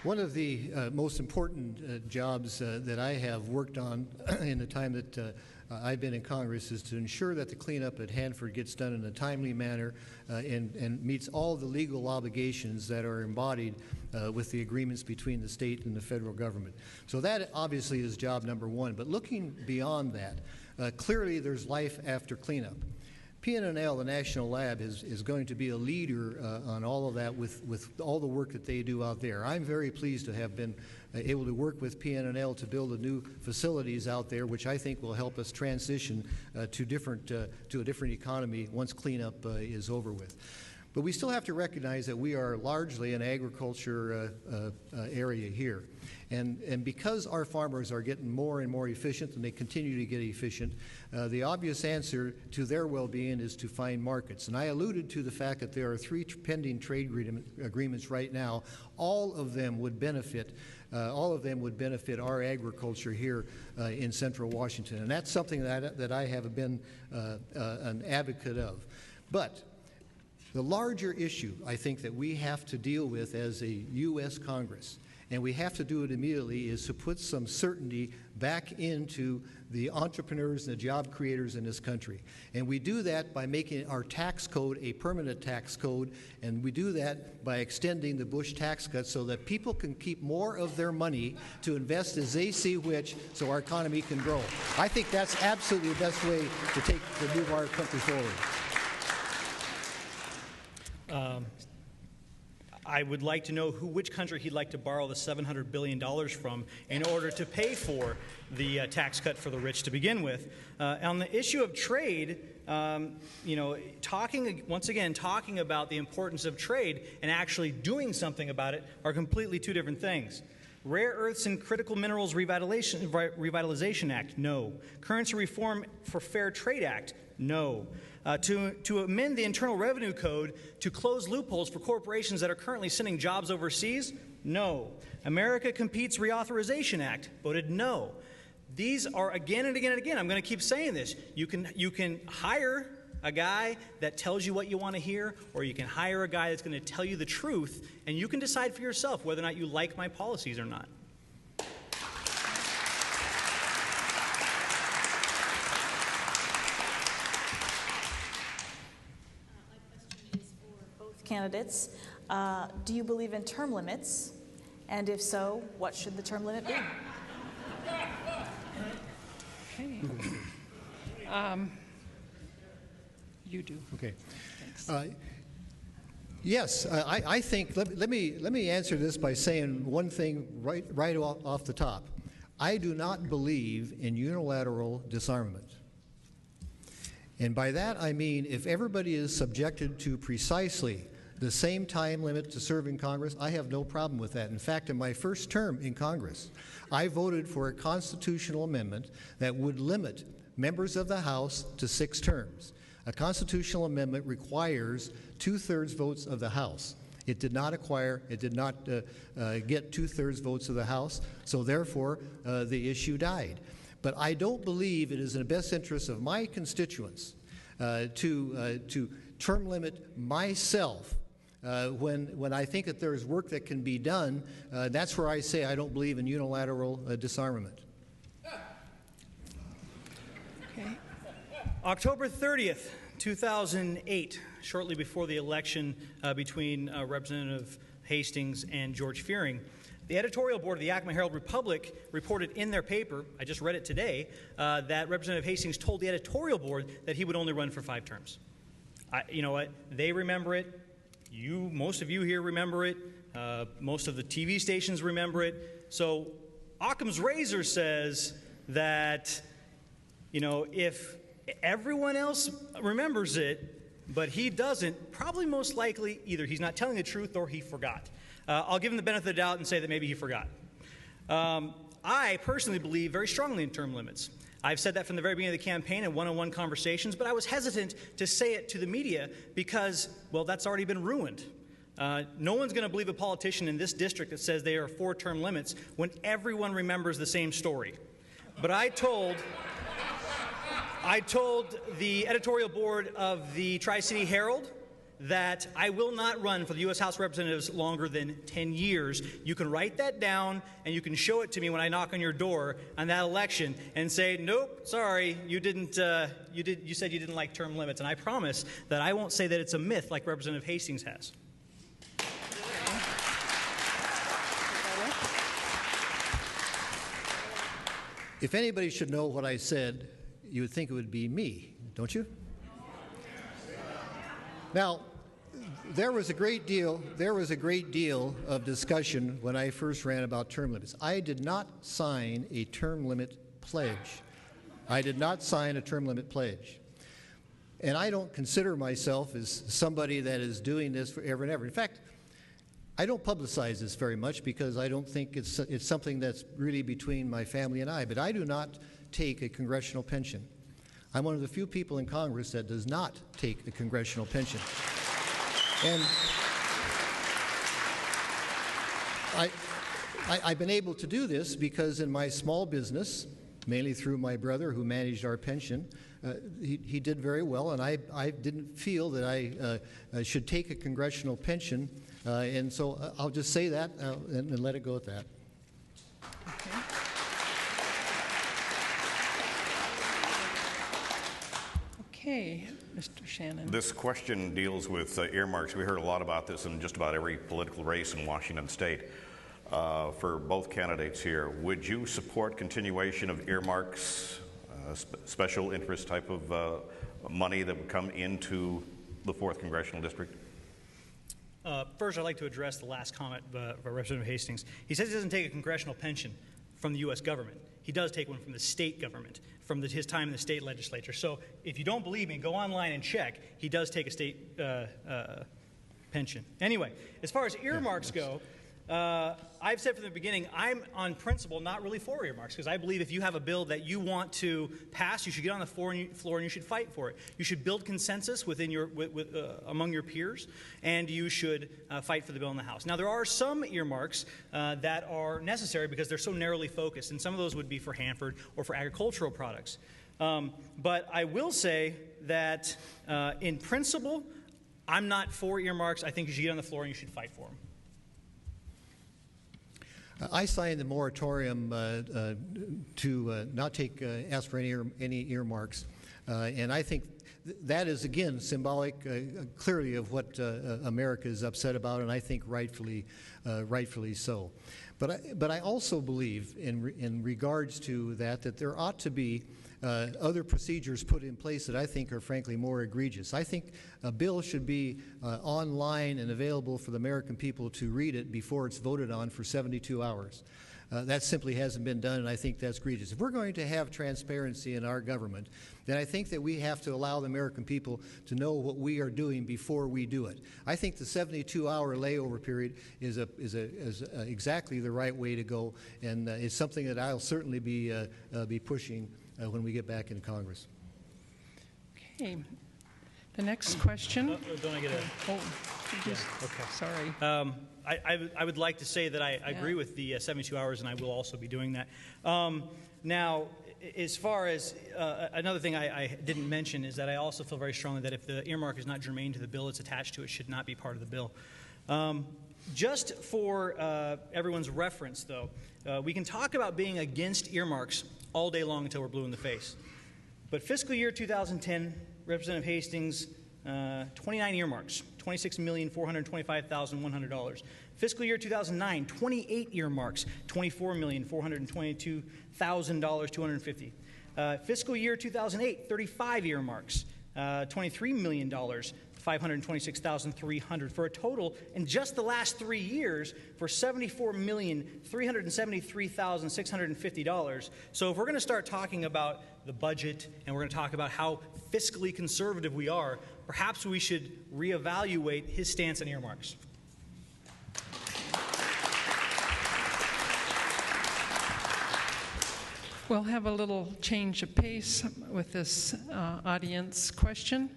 One of the most important jobs that I have worked on in the time that I've been in Congress is to ensure that the cleanup at Hanford gets done in a timely manner and meets all the legal obligations that are embodied with the agreements between the state and the federal government. So that obviously is job number one. But looking beyond that, clearly there's life after cleanup. PNNL, the National Lab, is going to be a leader on all of that with all the work that they do out there. I'm very pleased to have been able to work with PNNL to build the new facilities out there, which I think will help us transition to a different economy once cleanup is over with. But we still have to recognize that we are largely an agriculture area here. And because our farmers are getting more and more efficient, and they continue to get efficient, the obvious answer to their well-being is to find markets. And I alluded to the fact that there are 3 pending trade agreements right now. All of them would benefit our agriculture here in Central Washington. And that's something that I have been an advocate of. But the larger issue, I think, that we have to deal with as a U.S. Congress, and we have to do it immediately, is to put some certainty back into the entrepreneurs and the job creators in this country. And we do that by making our tax code a permanent tax code, and we do that by extending the Bush tax cuts so that people can keep more of their money to invest as they see which, so our economy can grow. I think that's absolutely the best way to move our country forward. I would like to know which country he'd like to borrow the $700 billion from in order to pay for the tax cut for the rich to begin with. On the issue of trade, talking about the importance of trade and actually doing something about it are completely two different things. Rare Earths and Critical Minerals Revitalization Act, no. Currency Reform for Fair Trade Act, no. To amend the Internal Revenue Code to close loopholes for corporations that are currently sending jobs overseas? No. America Competes Reauthorization Act, voted no. These are again and again and again. I'm going to keep saying this. You can hire a guy that tells you what you want to hear, or you can hire a guy that's going to tell you the truth, and you can decide for yourself whether or not you like my policies or not. Candidates, do you believe in term limits? And if so, what should the term limit be? Okay. You do. Okay. Thanks. Yes, I think. Let me answer this by saying one thing right off the top. I do not believe in unilateral disarmament. And by that I mean if everybody is subjected to precisely the same time limit to serve in Congress, I have no problem with that. In fact, in my first term in Congress, I voted for a constitutional amendment that would limit members of the House to 6 terms. A constitutional amendment requires 2/3 votes of the House. It did not get 2/3 votes of the House, so therefore the issue died. But I don't believe it is in the best interest of my constituents to term limit myself When I think that there's work that can be done, that's where I say I don't believe in unilateral disarmament. Okay. October 30th, 2008, shortly before the election between Representative Hastings and George Fearing, the editorial board of the Yakima Herald-Republic reported in their paper, I just read it today, that Representative Hastings told the editorial board that he would only run for 5 terms. You know what? They remember it. Most of you here remember it. Most of the TV stations remember it. So Occam's razor says that, you know, if everyone else remembers it, but he doesn't, probably most likely either he's not telling the truth or he forgot. I'll give him the benefit of the doubt and say that maybe he forgot. I personally believe very strongly in term limits. I've said that from the very beginning of the campaign in one-on-one conversations, but I was hesitant to say it to the media because, well, that's already been ruined. No one's going to believe a politician in this district that says they are for term limits when everyone remembers the same story. But I told the editorial board of the Tri-City Herald that I will not run for the U.S. House of Representatives longer than 10 years. You can write that down, and you can show it to me when I knock on your door on that election and say, nope, sorry, you said you didn't like term limits. And I promise that I won't say that it's a myth like Representative Hastings has. If anybody should know what I said, you would think it would be me, don't you? Now, there was a great deal of discussion when I first ran about term limits. I did not sign a term limit pledge. I did not sign a term limit pledge. And I don't consider myself as somebody that is doing this forever and ever. In fact, I don't publicize this very much because I don't think it's something that's really between my family and I, but I do not take a congressional pension. I'm one of the few people in Congress that does not take a congressional pension. And I've been able to do this because in my small business, mainly through my brother who managed our pension, he did very well, and I didn't feel that I should take a congressional pension, and so I'll just say that and let it go at that. Okay. Okay, Mr. Shannon. This question deals with earmarks. We heard a lot about this in just about every political race in Washington State. For both candidates here, would you support continuation of earmarks, special interest type of money that would come into the 4th Congressional District? First, I'd like to address the last comment by Representative Hastings. He says he doesn't take a congressional pension from the U.S. government. He does take one from the state government, from his time in the state legislature. So if you don't believe me, go online and check. He does take a state pension. Anyway, as far as earmarks go, I've said from the beginning, I'm on principle not really for earmarks because I believe if you have a bill that you want to pass, you should get on the floor and you should fight for it. You should build consensus within among your peers, and you should fight for the bill in the House. Now, there are some earmarks that are necessary because they're so narrowly focused, and some of those would be for Hanford or for agricultural products. But I will say that in principle, I'm not for earmarks. I think you should get on the floor and you should fight for them. I signed the moratorium to not ask for any earmarks, and I think that is again symbolic, clearly, of what America is upset about, and I think rightfully so. But I also believe, in regards to that there ought to be other procedures put in place that I think are frankly more egregious. I think a bill should be online and available for the American people to read it before it's voted on for 72 hours. That simply hasn't been done, and I think that's egregious. If we're going to have transparency in our government, then I think that we have to allow the American people to know what we are doing before we do it. I think the 72-hour layover period is exactly the right way to go, and it's something that I'll certainly be pushing when we get back in Congress. Okay. The next question. Don't I get a... Oh, yeah, okay. Sorry. I would like to say that I agree with the 72 hours, and I will also be doing that. Now, as far as another thing I didn't mention is that I also feel very strongly that if the earmark is not germane to the bill it's attached to, it should not be part of the bill. Just for everyone's reference, though, we can talk about being against earmarks all day long until we're blue in the face. But fiscal year 2010, Representative Hastings, 29 earmarks, $26,425,100. Fiscal year 2009, 28 earmarks, $24,422,250. Fiscal year 2008, 35 earmarks, $23 million, $526,300, for a total in just the last 3 years for $74,373,650. So if we're going to start talking about the budget and we're going to talk about how fiscally conservative we are, perhaps we should reevaluate his stance on earmarks. We'll have a little change of pace with this audience question.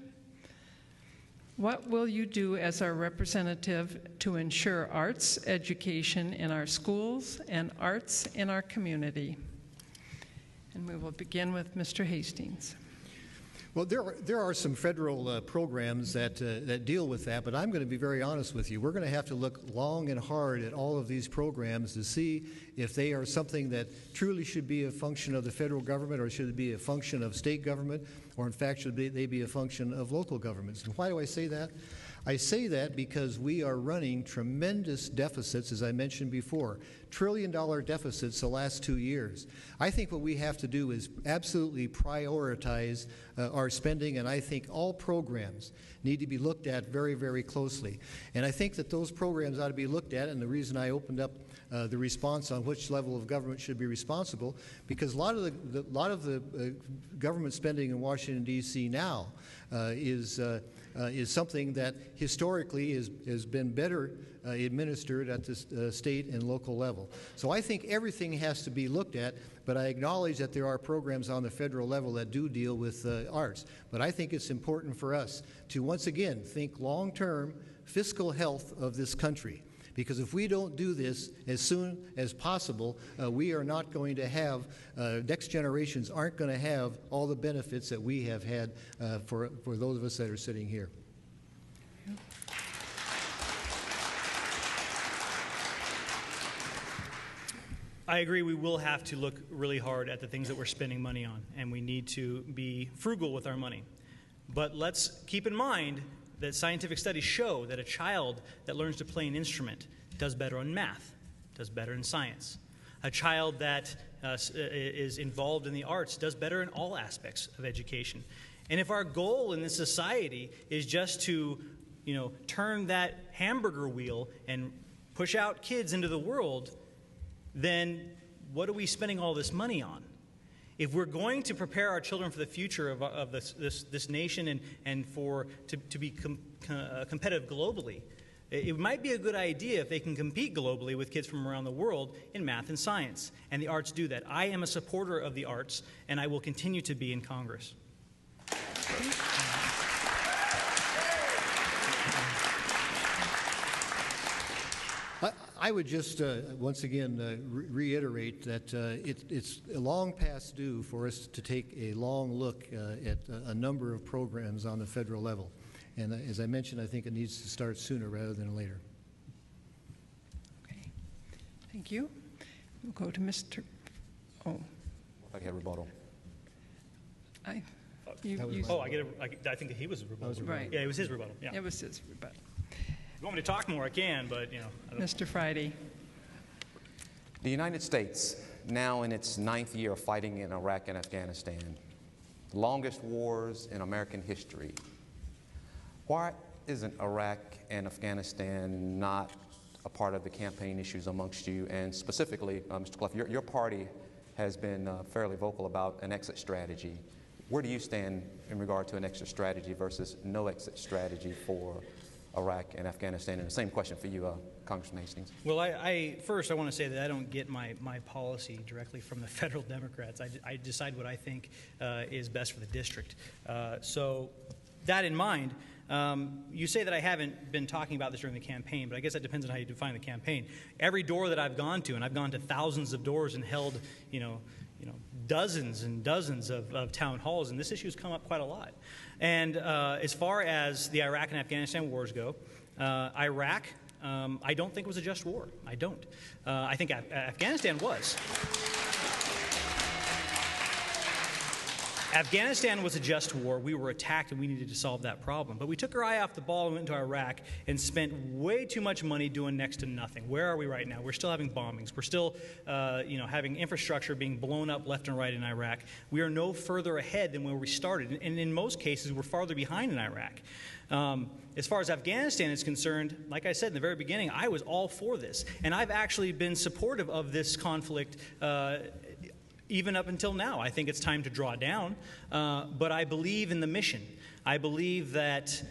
What will you do as our representative to ensure arts education in our schools and arts in our community? And we will begin with Mr. Hastings. Well, there are some federal programs that deal with that, but I'm going to be very honest with you. We're going to have to look long and hard at all of these programs to see if they are something that truly should be a function of the federal government, or should it be a function of state government, or in fact should they be a function of local governments. And why do I say that? I say that because we are running tremendous deficits, as I mentioned before, trillion-dollar deficits the last 2 years. I think what we have to do is absolutely prioritize our spending, and I think all programs need to be looked at very, very closely. And I think that those programs ought to be looked at, and the reason I opened up the response on which level of government should be responsible, because a lot of the government spending in Washington, D.C. now is something that historically has been better administered at the state and local level. So I think everything has to be looked at, but I acknowledge that there are programs on the federal level that do deal with arts. But I think it's important for us to once again think long-term fiscal health of this country. Because if we don't do this as soon as possible, we are not going to have, next generations aren't going to have all the benefits that we have had for those of us that are sitting here. I agree, we will have to look really hard at the things that we're spending money on, and we need to be frugal with our money. But let's keep in mind that scientific studies show that a child that learns to play an instrument does better on math, does better in science. A child that is involved in the arts does better in all aspects of education. And if our goal in this society is just to, turn that hamburger wheel and push out kids into the world, then what are we spending all this money on? If we're going to prepare our children for the future of this nation and to be competitive globally, it might be a good idea if they can compete globally with kids from around the world in math and science. And the arts do that. I am a supporter of the arts, and I will continue to be in Congress. I would just once again reiterate that it's long past due for us to take a long look at a number of programs on the federal level. And as I mentioned, I think it needs to start sooner rather than later. Okay. Thank you. We'll go to Mr. Oh. I get a rebuttal. I think he was a rebuttal. Right. Yeah, it was his rebuttal. Yeah. It was his rebuttal. If you want me to talk more, I can, but, Mr. Friday. The United States, now in its 9th year of fighting in Iraq and Afghanistan, the longest wars in American history. Why isn't Iraq and Afghanistan not a part of the campaign issues amongst you? And specifically, Mr. Clough, your party has been fairly vocal about an exit strategy. Where do you stand in regard to an exit strategy versus no exit strategy for Iraq and Afghanistan? And the same question for you, Congressman Hastings. Well, first I want to say that I don't get my policy directly from the federal Democrats. I decide what I think is best for the district. So that in mind, you say that I haven't been talking about this during the campaign, but I guess that depends on how you define the campaign. Every door that I've gone to, and I've gone to thousands of doors and held, dozens and dozens of town halls, and this issue has come up quite a lot. And as far as the Iraq and Afghanistan wars go, Iraq, I don't think was a just war. I don't. I think Afghanistan was. Afghanistan was a just war. We were attacked and we needed to solve that problem. But we took our eye off the ball and went into Iraq and spent way too much money doing next to nothing. Where are we right now? We're still having bombings. We're still having infrastructure being blown up left and right in Iraq. We are no further ahead than where we started. And in most cases, we're farther behind in Iraq. As far as Afghanistan is concerned, like I said in the very beginning, I was all for this. And I've actually been supportive of this conflict even up until now. I think it's time to draw down, but I believe in the mission. I believe that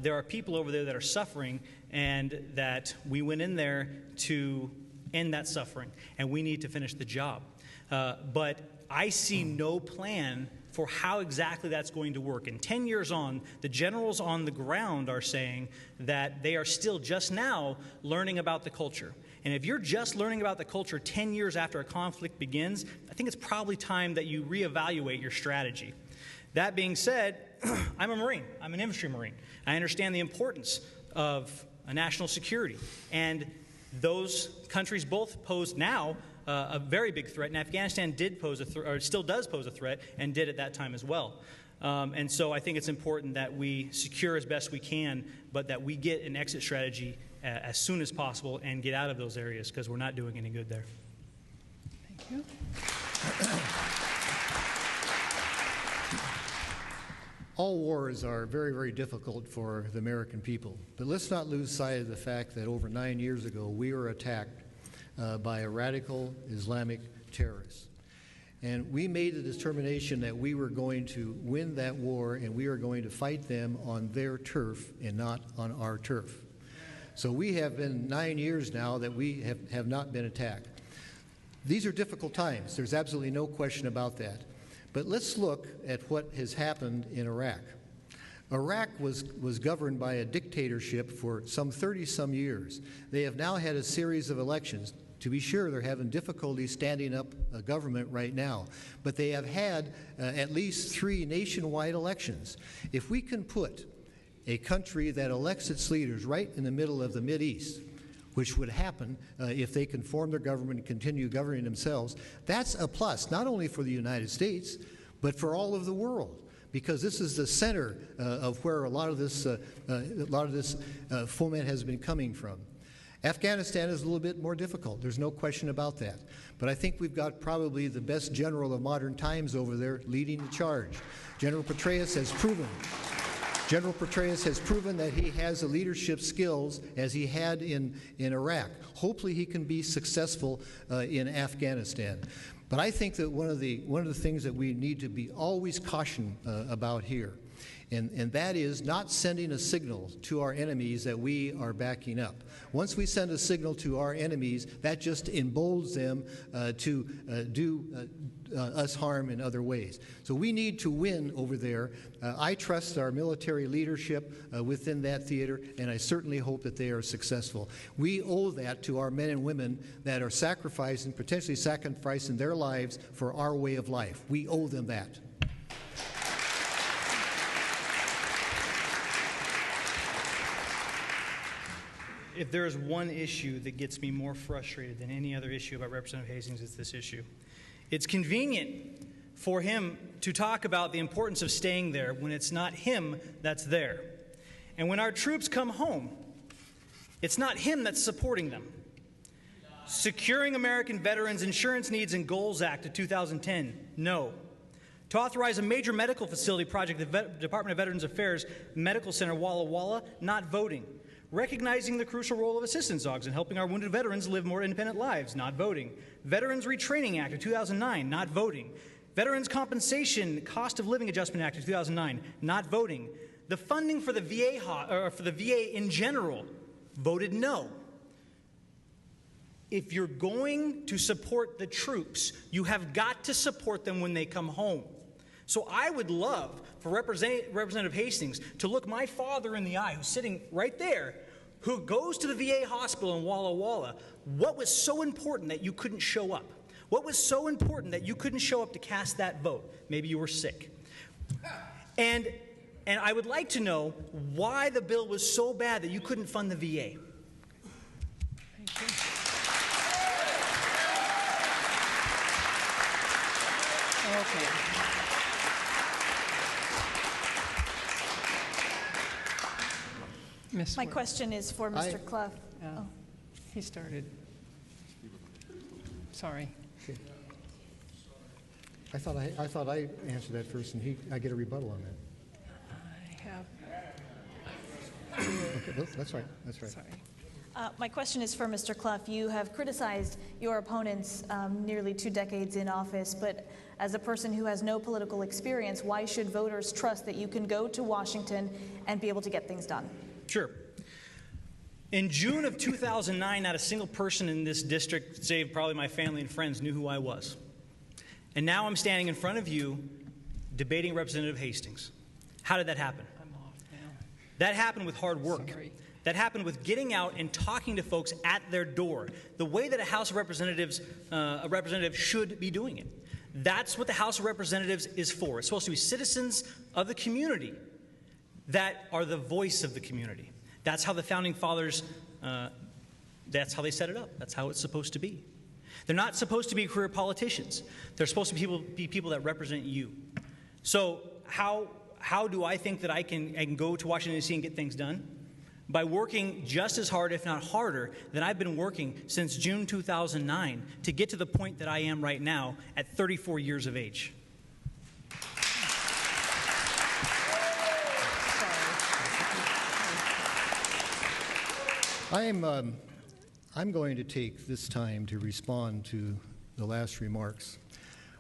there are people over there that are suffering and that we went in there to end that suffering, and we need to finish the job. But I see no plan for how exactly that's going to work. And 10 years on, the generals on the ground are saying that they are still just now learning about the culture. And if you're just learning about the culture 10 years after a conflict begins, I think it's probably time that you reevaluate your strategy. That being said, I'm a Marine. I'm an infantry Marine. I understand the importance of national security. And those countries both pose now a very big threat. And Afghanistan did pose a threat, or still does pose a threat, and did at that time as well. And so I think it's important that we secure as best we can, but that we get an exit strategy as soon as possible and get out of those areas, because we're not doing any good there. Thank you. All wars are very, very difficult for the American people. But let's not lose sight of the fact that over 9 years ago, we were attacked by a radical Islamic terrorist. And we made the determination that we were going to win that war, and we are going to fight them on their turf and not on our turf. So we have been 9 years now that we have not been attacked. These are difficult times. There's absolutely no question about that. But let's look at what has happened in Iraq. Iraq was governed by a dictatorship for some 30-some years. They have now had a series of elections. To be sure, they're having difficulty standing up a government right now. But they have had at least 3 nationwide elections. If we can put a country that elects its leaders right in the middle of the Mideast, which would happen if they can form their government and continue governing themselves, that's a plus, not only for the United States, but for all of the world, because this is the center of where a lot of this foment has been coming from. Afghanistan is a little bit more difficult. There's no question about that. But I think we've got probably the best general of modern times over there leading the charge. General Petraeus has proven that he has the leadership skills as he had in Iraq. Hopefully he can be successful in Afghanistan. But I think that one of the things that we need to be always cautioned about here, and that is not sending a signal to our enemies that we are backing up. Once we send a signal to our enemies, that just emboldens them to do us harm in other ways. So we need to win over there. I trust our military leadership within that theater, and I certainly hope that they are successful. We owe that to our men and women that are sacrificing, potentially sacrificing their lives for our way of life. We owe them that. If there is one issue that gets me more frustrated than any other issue about Representative Hastings, it's this issue. It's convenient for him to talk about the importance of staying there when it's not him that's there. And when our troops come home, it's not him that's supporting them. Securing American Veterans Insurance Needs and Goals Act of 2010, no. To authorize a major medical facility project, the Department of Veterans Affairs Medical Center, Walla Walla, not voting. Recognizing the crucial role of assistance dogs in helping our wounded veterans live more independent lives, not voting. Veterans Retraining Act of 2009, not voting. Veterans Compensation Cost of Living Adjustment Act of 2009, not voting. The funding for the VA in general, voted no. If you're going to support the troops, you have got to support them when they come home. So I would love for Representative Hastings to look my father in the eye, who's sitting right there, who goes to the VA hospital in Walla Walla. What was so important that you couldn't show up? What was so important that you couldn't show up to cast that vote? Maybe you were sick. And I would like to know why the bill was so bad that you couldn't fund the VA. Thank you. Okay. Ms. My Ward. question is for Mr. Clough. Oh. He started. Sorry. I thought I answered that first, and I get a rebuttal on that. I have. Okay, that's right. That's right. Sorry. My question is for Mr. Clough. You have criticized your opponents nearly 2 decades in office, but as a person who has no political experience, why should voters trust that you can go to Washington and be able to get things done? Sure. In June of 2009, not a single person in this district, save probably my family and friends, knew who I was. And now I'm standing in front of you debating Representative Hastings. How did that happen? I'm off now. That happened with hard work. Sorry. That happened with getting out and talking to folks at their door, the way that a House of Representatives, a representative should be doing it. That's what the House of Representatives is for. It's supposed to be citizens of the community that are the voice of the community. That's how the Founding Fathers, that's how they set it up. That's how it's supposed to be. They're not supposed to be career politicians. They're supposed to be people that represent you. So how do I think that I can go to Washington, D.C. and get things done? By working just as hard, if not harder, than I've been working since June 2009 to get to the point that I am right now at 34 years of age. I'm going to take this time to respond to the last remarks.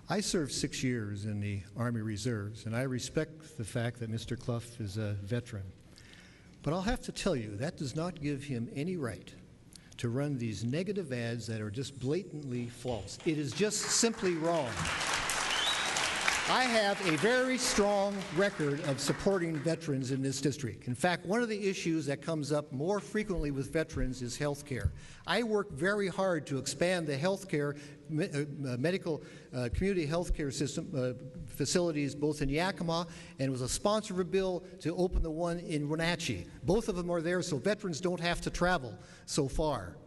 I served 6 years in the Army Reserves, and I respect the fact that Mr. Clough is a veteran. But I'll have to tell you, that does not give him any right to run these negative ads that are just blatantly false. It is just simply wrong. I have a very strong record of supporting veterans in this district. In fact, one of the issues that comes up more frequently with veterans is health care. I work very hard to expand the health care, medical community health care system facilities both in Yakima, and was a sponsor of a bill to open the one in Wenatchee. Both of them are there so veterans don't have to travel so far.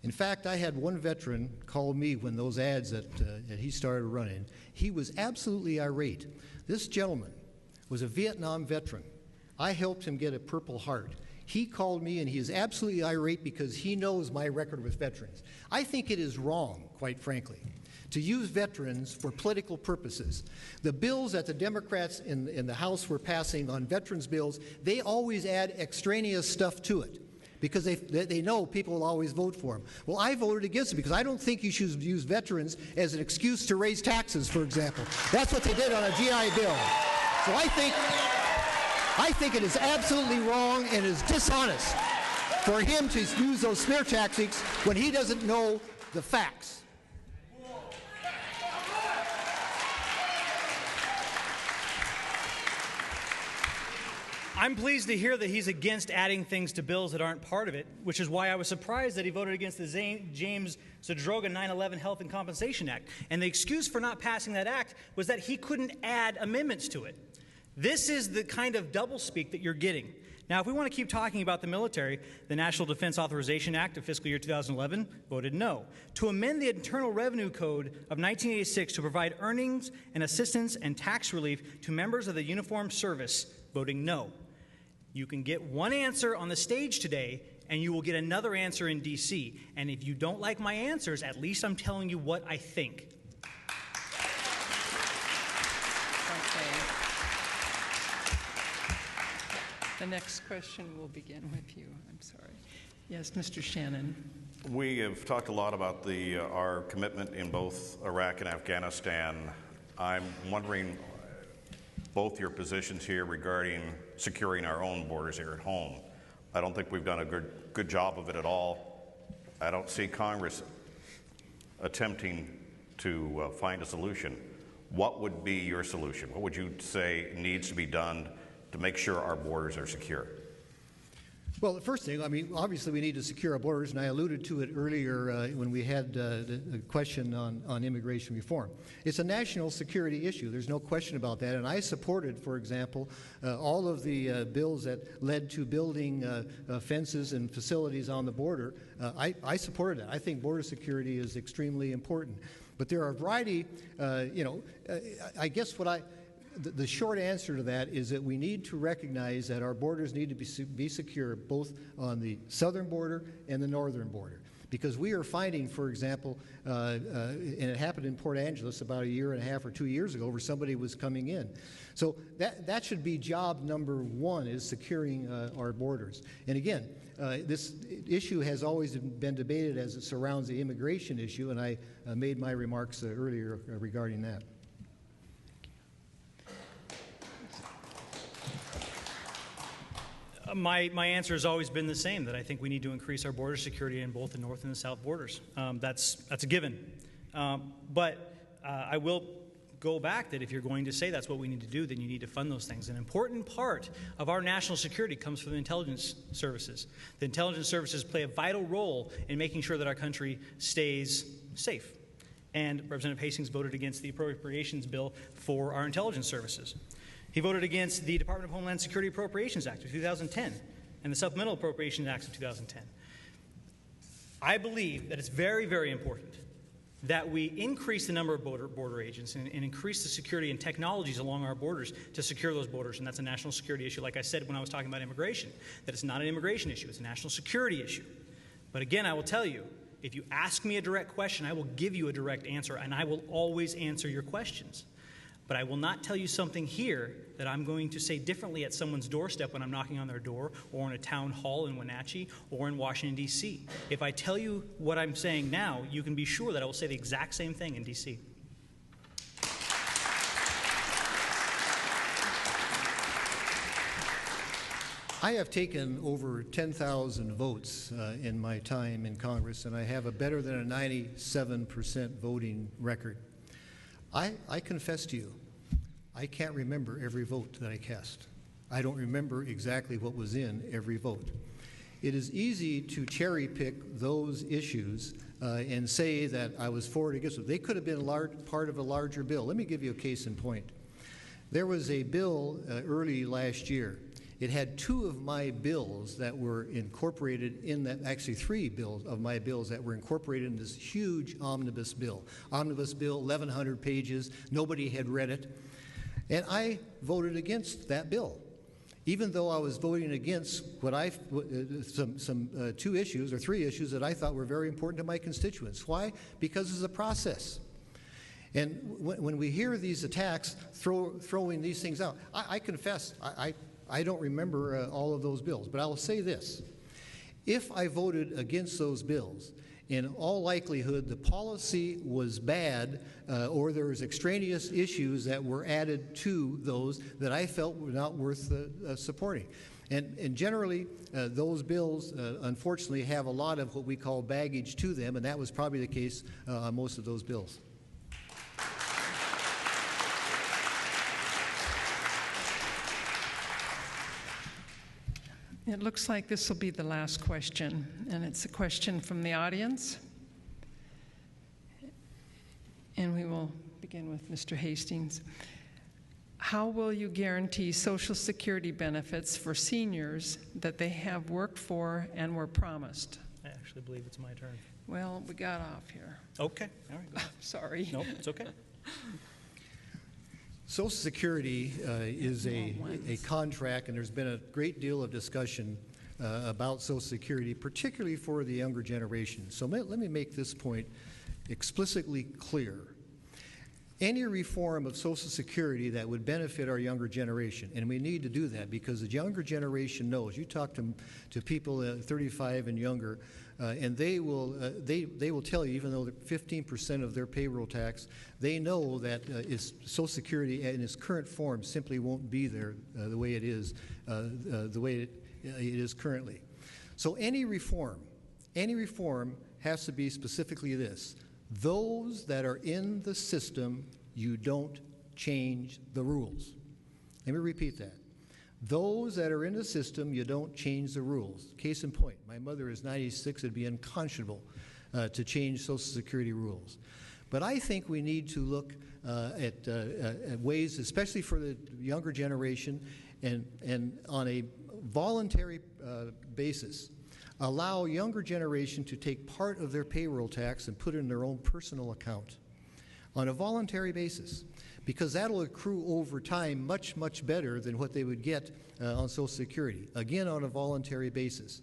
In fact, I had one veteran call me when those ads that he started running. He was absolutely irate. This gentleman was a Vietnam veteran. I helped him get a Purple Heart. He called me and he is absolutely irate because he knows my record with veterans. I think it is wrong, quite frankly, to use veterans for political purposes. The bills that the Democrats in the House were passing on veterans bills, they always add extraneous stuff to it, because they know people will always vote for them. Well, I voted against it because I don't think you should use veterans as an excuse to raise taxes, for example. That's what they did on a GI Bill. So I think it is absolutely wrong and is dishonest for him to use those smear tactics when he doesn't know the facts. I'm pleased to hear that he's against adding things to bills that aren't part of it, which is why I was surprised that he voted against the James Zadroga 9/11 Health and Compensation Act. And the excuse for not passing that act was that he couldn't add amendments to it. This is the kind of doublespeak that you're getting. Now, if we want to keep talking about the military, the National Defense Authorization Act of fiscal year 2011 voted no. To amend the Internal Revenue Code of 1986 to provide earnings and assistance and tax relief to members of the uniformed service, voting no. You can get one answer on the stage today, and you will get another answer in D.C. And if you don't like my answers, at least I'm telling you what I think. Okay. The next question will begin with you. I'm sorry. Yes, Mr. Shannon. We have talked a lot about our commitment in both Iraq and Afghanistan. I'm wondering both your positions here regarding securing our own borders here at home. I don't think we've done a good job of it at all. I don't see Congress attempting to find a solution. What would be your solution? What would you say needs to be done to make sure our borders are secure? Well, the first thing, I mean, obviously we need to secure our borders, and I alluded to it earlier when we had the question on immigration reform. It's a national security issue. There's no question about that. And I supported, for example, all of the bills that led to building fences and facilities on the border. I supported that. I think border security is extremely important. But there are a variety, I guess the short answer to that is that we need to recognize that our borders need to be secure both on the southern border and the northern border. Because we are finding, for example, and it happened in Port Angeles about 1.5 years or 2 years ago, where somebody was coming in. So that should be job number one, is securing our borders. And again, this issue has always been debated as it surrounds the immigration issue, and I made my remarks earlier regarding that. My answer has always been the same, that I think we need to increase our border security in both the north and the south borders. That's a given. But I will go back that if you're going to say that's what we need to do, then you need to fund those things. An important part of our national security comes from the intelligence services. The intelligence services play a vital role in making sure that our country stays safe. And Representative Hastings voted against the appropriations bill for our intelligence services. He voted against the Department of Homeland Security Appropriations Act of 2010 and the Supplemental Appropriations Act of 2010. I believe that it's very, very important that we increase the number of border agents and increase the security and technologies along our borders to secure those borders, and that's a national security issue. Like I said when I was talking about immigration, that it's not an immigration issue, it's a national security issue. But again, I will tell you, if you ask me a direct question, I will give you a direct answer, and I will always answer your questions. But I will not tell you something here that I'm going to say differently at someone's doorstep when I'm knocking on their door, or in a town hall in Wenatchee, or in Washington, D.C. If I tell you what I'm saying now, you can be sure that I will say the exact same thing in D.C. I have taken over 10,000 votes in my time in Congress, and I have a better than a 97% voting record. I confess to you, I can't remember every vote that I cast. I don't remember exactly what was in every vote. It is easy to cherry pick those issues and say that I was for or against them. They could have been part of a larger bill. Let me give you a case in point. There was a bill early last year. It had 2 of my bills that were incorporated in that, actually 3 of my bills that were incorporated in this huge omnibus bill. Omnibus bill, 1,100 pages, nobody had read it. And I voted against that bill, even though I was voting against what some 2 issues or 3 issues that I thought were very important to my constituents. Why? Because it's a process. And when we hear these attacks throwing these things out, I confess, I don't remember all of those bills, but I will say this. If I voted against those bills, in all likelihood the policy was bad or there was extraneous issues that were added to those that I felt were not worth supporting. And generally, those bills, unfortunately, have a lot of what we call baggage to them, and that was probably the case on most of those bills. It looks like this will be the last question, and it's a question from the audience. And we will begin with Mr. Hastings. How will you guarantee Social Security benefits for seniors that they have worked for and were promised? I actually believe it's my turn. Well, we got off here. Okay. All right. Sorry. Nope, it's okay. Social Security is a contract, and there's been a great deal of discussion about Social Security, particularly for the younger generation. So let me make this point explicitly clear. Any reform of Social Security that would benefit our younger generation, and we need to do that because the younger generation knows. You talk to people 35 and younger, and they will tell you, even though 15% of their payroll tax, they know that Social Security in its current form simply won't be there the way it is currently. So any reform has to be specifically this: those that are in the system, you don't change the rules. Let me repeat that. Those that are in the system, you don't change the rules. Case in point, my mother is 96. It'd be unconscionable to change Social Security rules. But I think we need to look at ways, especially for the younger generation, and on a voluntary basis, allow younger generation to take part of their payroll tax and put it in their own personal account on a voluntary basis, because that'll accrue over time much, much better than what they would get on Social Security, again on a voluntary basis.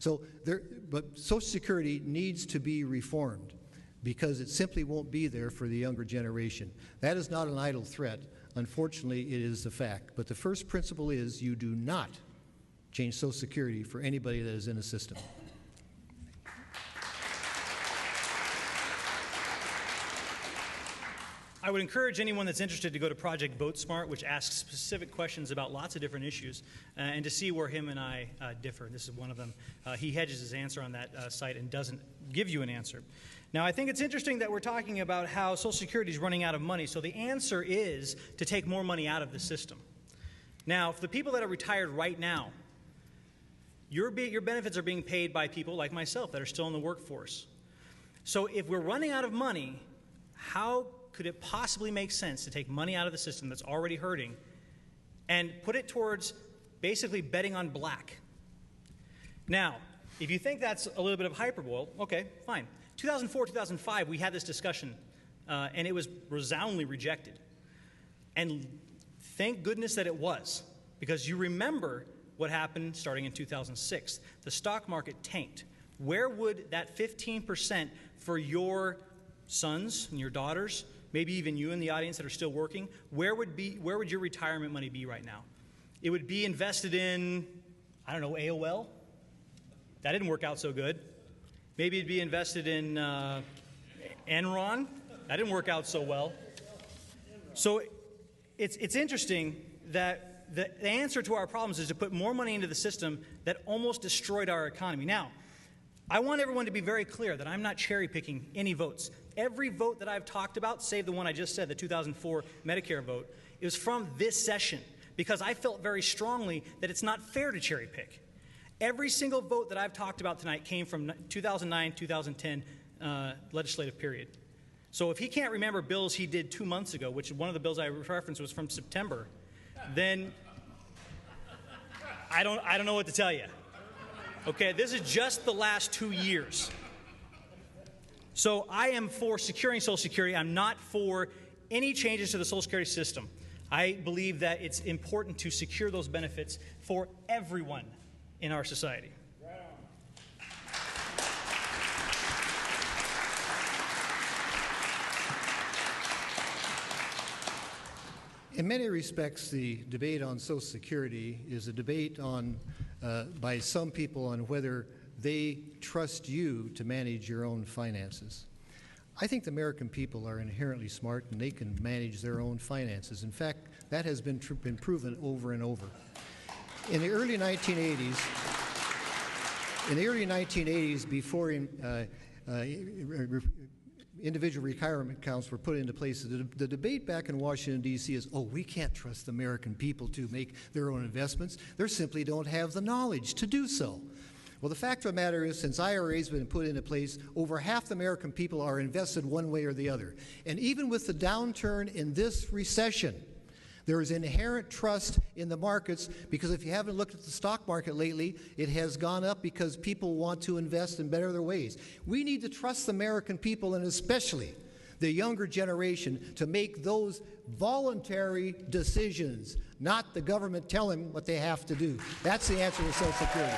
But Social Security needs to be reformed because it simply won't be there for the younger generation. That is not an idle threat. Unfortunately, it is the fact. But the first principle is you do not change Social Security for anybody that is in the system. I would encourage anyone that's interested to go to Project Vote Smart, which asks specific questions about lots of different issues, and to see where him and I differ. This is one of them. He hedges his answer on that site and doesn't give you an answer. Now, I think it's interesting that we're talking about how Social Security is running out of money, so the answer is to take more money out of the system. Now, for the people that are retired right now, your benefits are being paid by people like myself that are still in the workforce. So if we're running out of money, how could it possibly make sense to take money out of the system that's already hurting and put it towards basically betting on black? Now, if you think that's a little bit of hyperbole, okay, fine. 2004, 2005, we had this discussion, and it was resoundingly rejected. And thank goodness that it was, because you remember what happened starting in 2006. The stock market tanked. Where would that 15% for your sons and your daughters, maybe even you in the audience that are still working, where would your retirement money be right now? It would be invested in, I don't know, AOL? That didn't work out so good. Maybe it'd be invested in Enron. That didn't work out so well. So it's interesting that the answer to our problems is to put more money into the system that almost destroyed our economy. Now, I want everyone to be very clear that I'm not cherry-picking any votes. Every vote that I've talked about, save the one I just said, the 2004 Medicare vote, is from this session, because I felt very strongly that it's not fair to cherry-pick. Every single vote that I've talked about tonight came from 2009, 2010 legislative period. So if he can't remember bills he did 2 months ago, which one of the bills I referenced was from September, then I don't know what to tell you. Okay, this is just the last 2 years. So I am for securing Social Security. I'm not for any changes to the Social Security system. I believe that it's important to secure those benefits for everyone in our society. In many respects, the debate on Social Security is a debate on, by some people on whether they trust you to manage your own finances. I think the American people are inherently smart and they can manage their own finances. In fact, that has been proven over and over. In the early 1980s, before individual retirement accounts were put into place, the debate back in Washington, D.C. is, oh, we can't trust the American people to make their own investments. They simply don't have the knowledge to do so. Well, the fact of the matter is, since IRAs have been put into place, over half the American people are invested one way or the other. And even with the downturn in this recession, there is inherent trust in the markets, because if you haven't looked at the stock market lately, it has gone up because people want to invest and better their ways. We need to trust the American people, and especially the younger generation, to make those voluntary decisions, not the government telling them what they have to do. That's the answer to Social Security.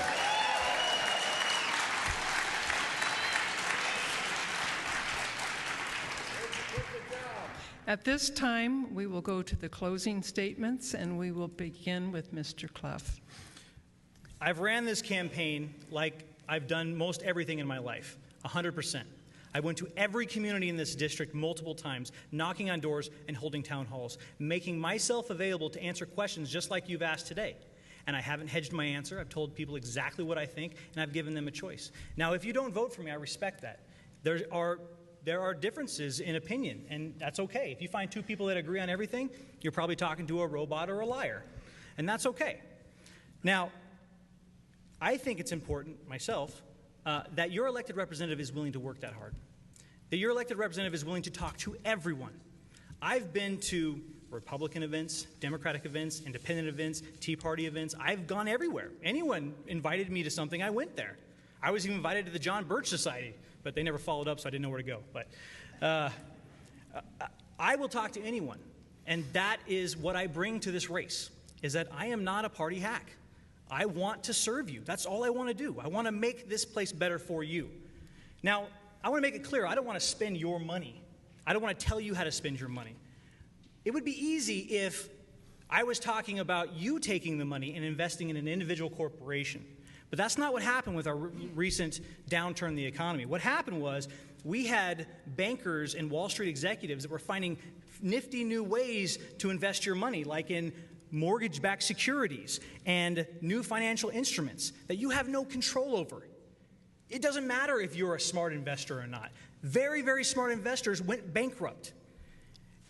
At this time, we will go to the closing statements, and we will begin with Mr. Clough. I've ran this campaign like I've done most everything in my life, 100%. I went to every community in this district multiple times, knocking on doors and holding town halls, making myself available to answer questions just like you've asked today. And I haven't hedged my answer. I've told people exactly what I think, and I've given them a choice. Now, if you don't vote for me, I respect that. There are differences in opinion, and that's okay. If you find two people that agree on everything, you're probably talking to a robot or a liar, and that's okay. Now, I think it's important, myself, that your elected representative is willing to work that hard, that your elected representative is willing to talk to everyone. I've been to Republican events, Democratic events, independent events, Tea Party events. I've gone everywhere. Anyone invited me to something, I went there. I was even invited to the John Birch Society, but they never followed up, so I didn't know where to go. But I will talk to anyone, and that is what I bring to this race, is that I am not a party hack. I want to serve you. That's all I want to do. I want to make this place better for you. Now, I want to make it clear, I don't want to spend your money. I don't want to tell you how to spend your money. It would be easy if I was talking about you taking the money and investing in an individual corporation. But that's not what happened with our recent downturn in the economy. What happened was we had bankers and Wall Street executives that were finding nifty new ways to invest your money, like in mortgage-backed securities and new financial instruments that you have no control over. It doesn't matter if you're a smart investor or not. Very, very smart investors went bankrupt.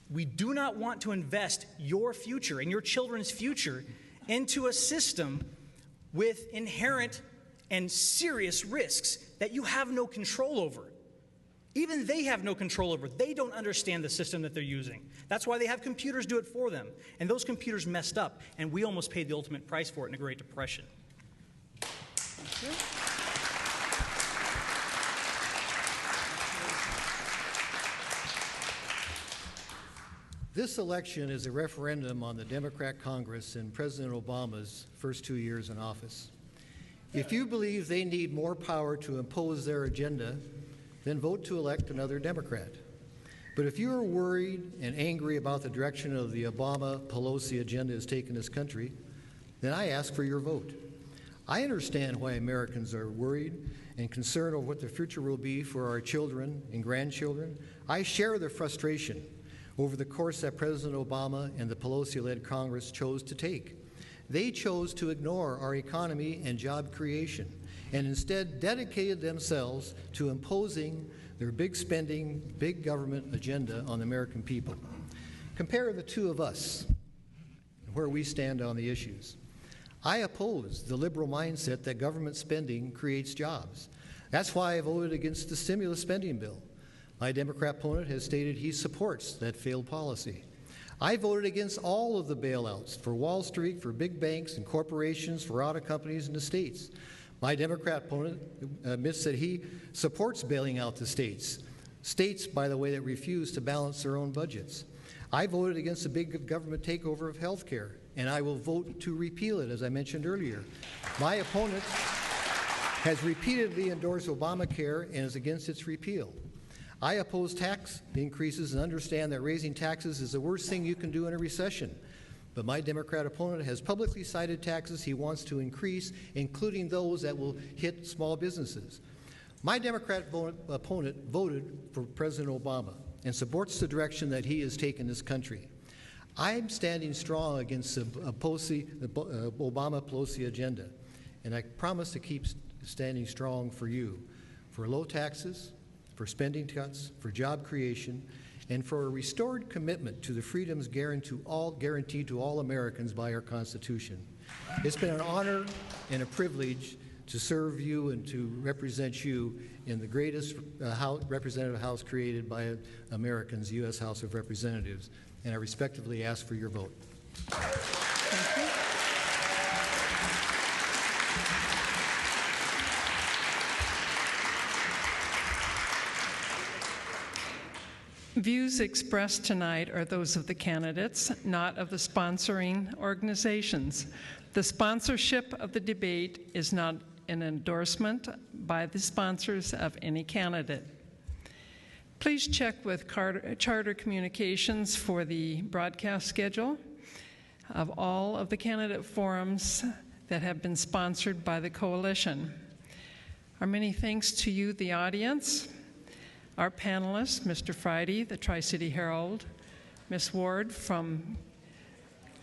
We do not want to invest your future and your children's future into a system with inherent and serious risks that you have no control over. Even they have no control over. They don't understand the system that they're using. That's why they have computers do it for them. And those computers messed up, and we almost paid the ultimate price for it in the Great Depression. Thank you. This election is a referendum on the Democrat Congress and President Obama's first 2 years in office. If you believe they need more power to impose their agenda, then vote to elect another Democrat. But if you are worried and angry about the direction of the Obama-Pelosi agenda has taken this country, then I ask for your vote. I understand why Americans are worried and concerned over what the future will be for our children and grandchildren. I share their frustration over the course that President Obama and the Pelosi-led Congress chose to take. They chose to ignore our economy and job creation and instead dedicated themselves to imposing their big spending, big government agenda on the American people. Compare the two of us and where we stand on the issues. I oppose the liberal mindset that government spending creates jobs. That's why I voted against the stimulus spending bill. My Democrat opponent has stated he supports that failed policy. I voted against all of the bailouts for Wall Street, for big banks and corporations, for auto companies and the states. My Democrat opponent admits that he supports bailing out the states. States, by the way, that refuse to balance their own budgets. I voted against the big government takeover of health care, and I will vote to repeal it, as I mentioned earlier. My opponent has repeatedly endorsed Obamacare and is against its repeal. I oppose tax increases and understand that raising taxes is the worst thing you can do in a recession. But my Democrat opponent has publicly cited taxes he wants to increase, including those that will hit small businesses. My Democrat opponent voted for President Obama and supports the direction that he has taken this country. I'm standing strong against the Obama-Pelosi agenda, and I promise to keep standing strong for you, for low taxes, for spending cuts, for job creation, and for a restored commitment to the freedoms guaranteed to all Americans by our Constitution. It's been an honor and a privilege to serve you and to represent you in the greatest representative house created by Americans, U.S. House of Representatives, and I respectfully ask for your vote. Thank you. Views expressed tonight are those of the candidates, not of the sponsoring organizations. The sponsorship of the debate is not an endorsement by the sponsors of any candidate. Please check with Charter Communications for the broadcast schedule of all of the candidate forums that have been sponsored by the coalition. Our many thanks to you, the audience, our panelists, Mr. Friday, the Tri-City Herald, Ms. Ward from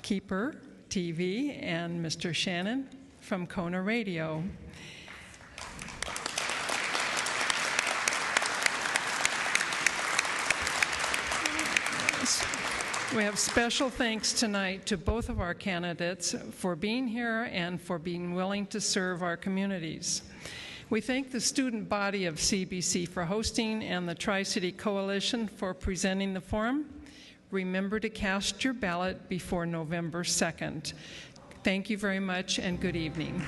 Keeper TV, and Mr. Shannon from Kona Radio. We have special thanks tonight to both of our candidates for being here and for being willing to serve our communities. We thank the student body of CBC for hosting and the Tri-City Coalition for presenting the forum. Remember to cast your ballot before November 2nd. Thank you very much and good evening.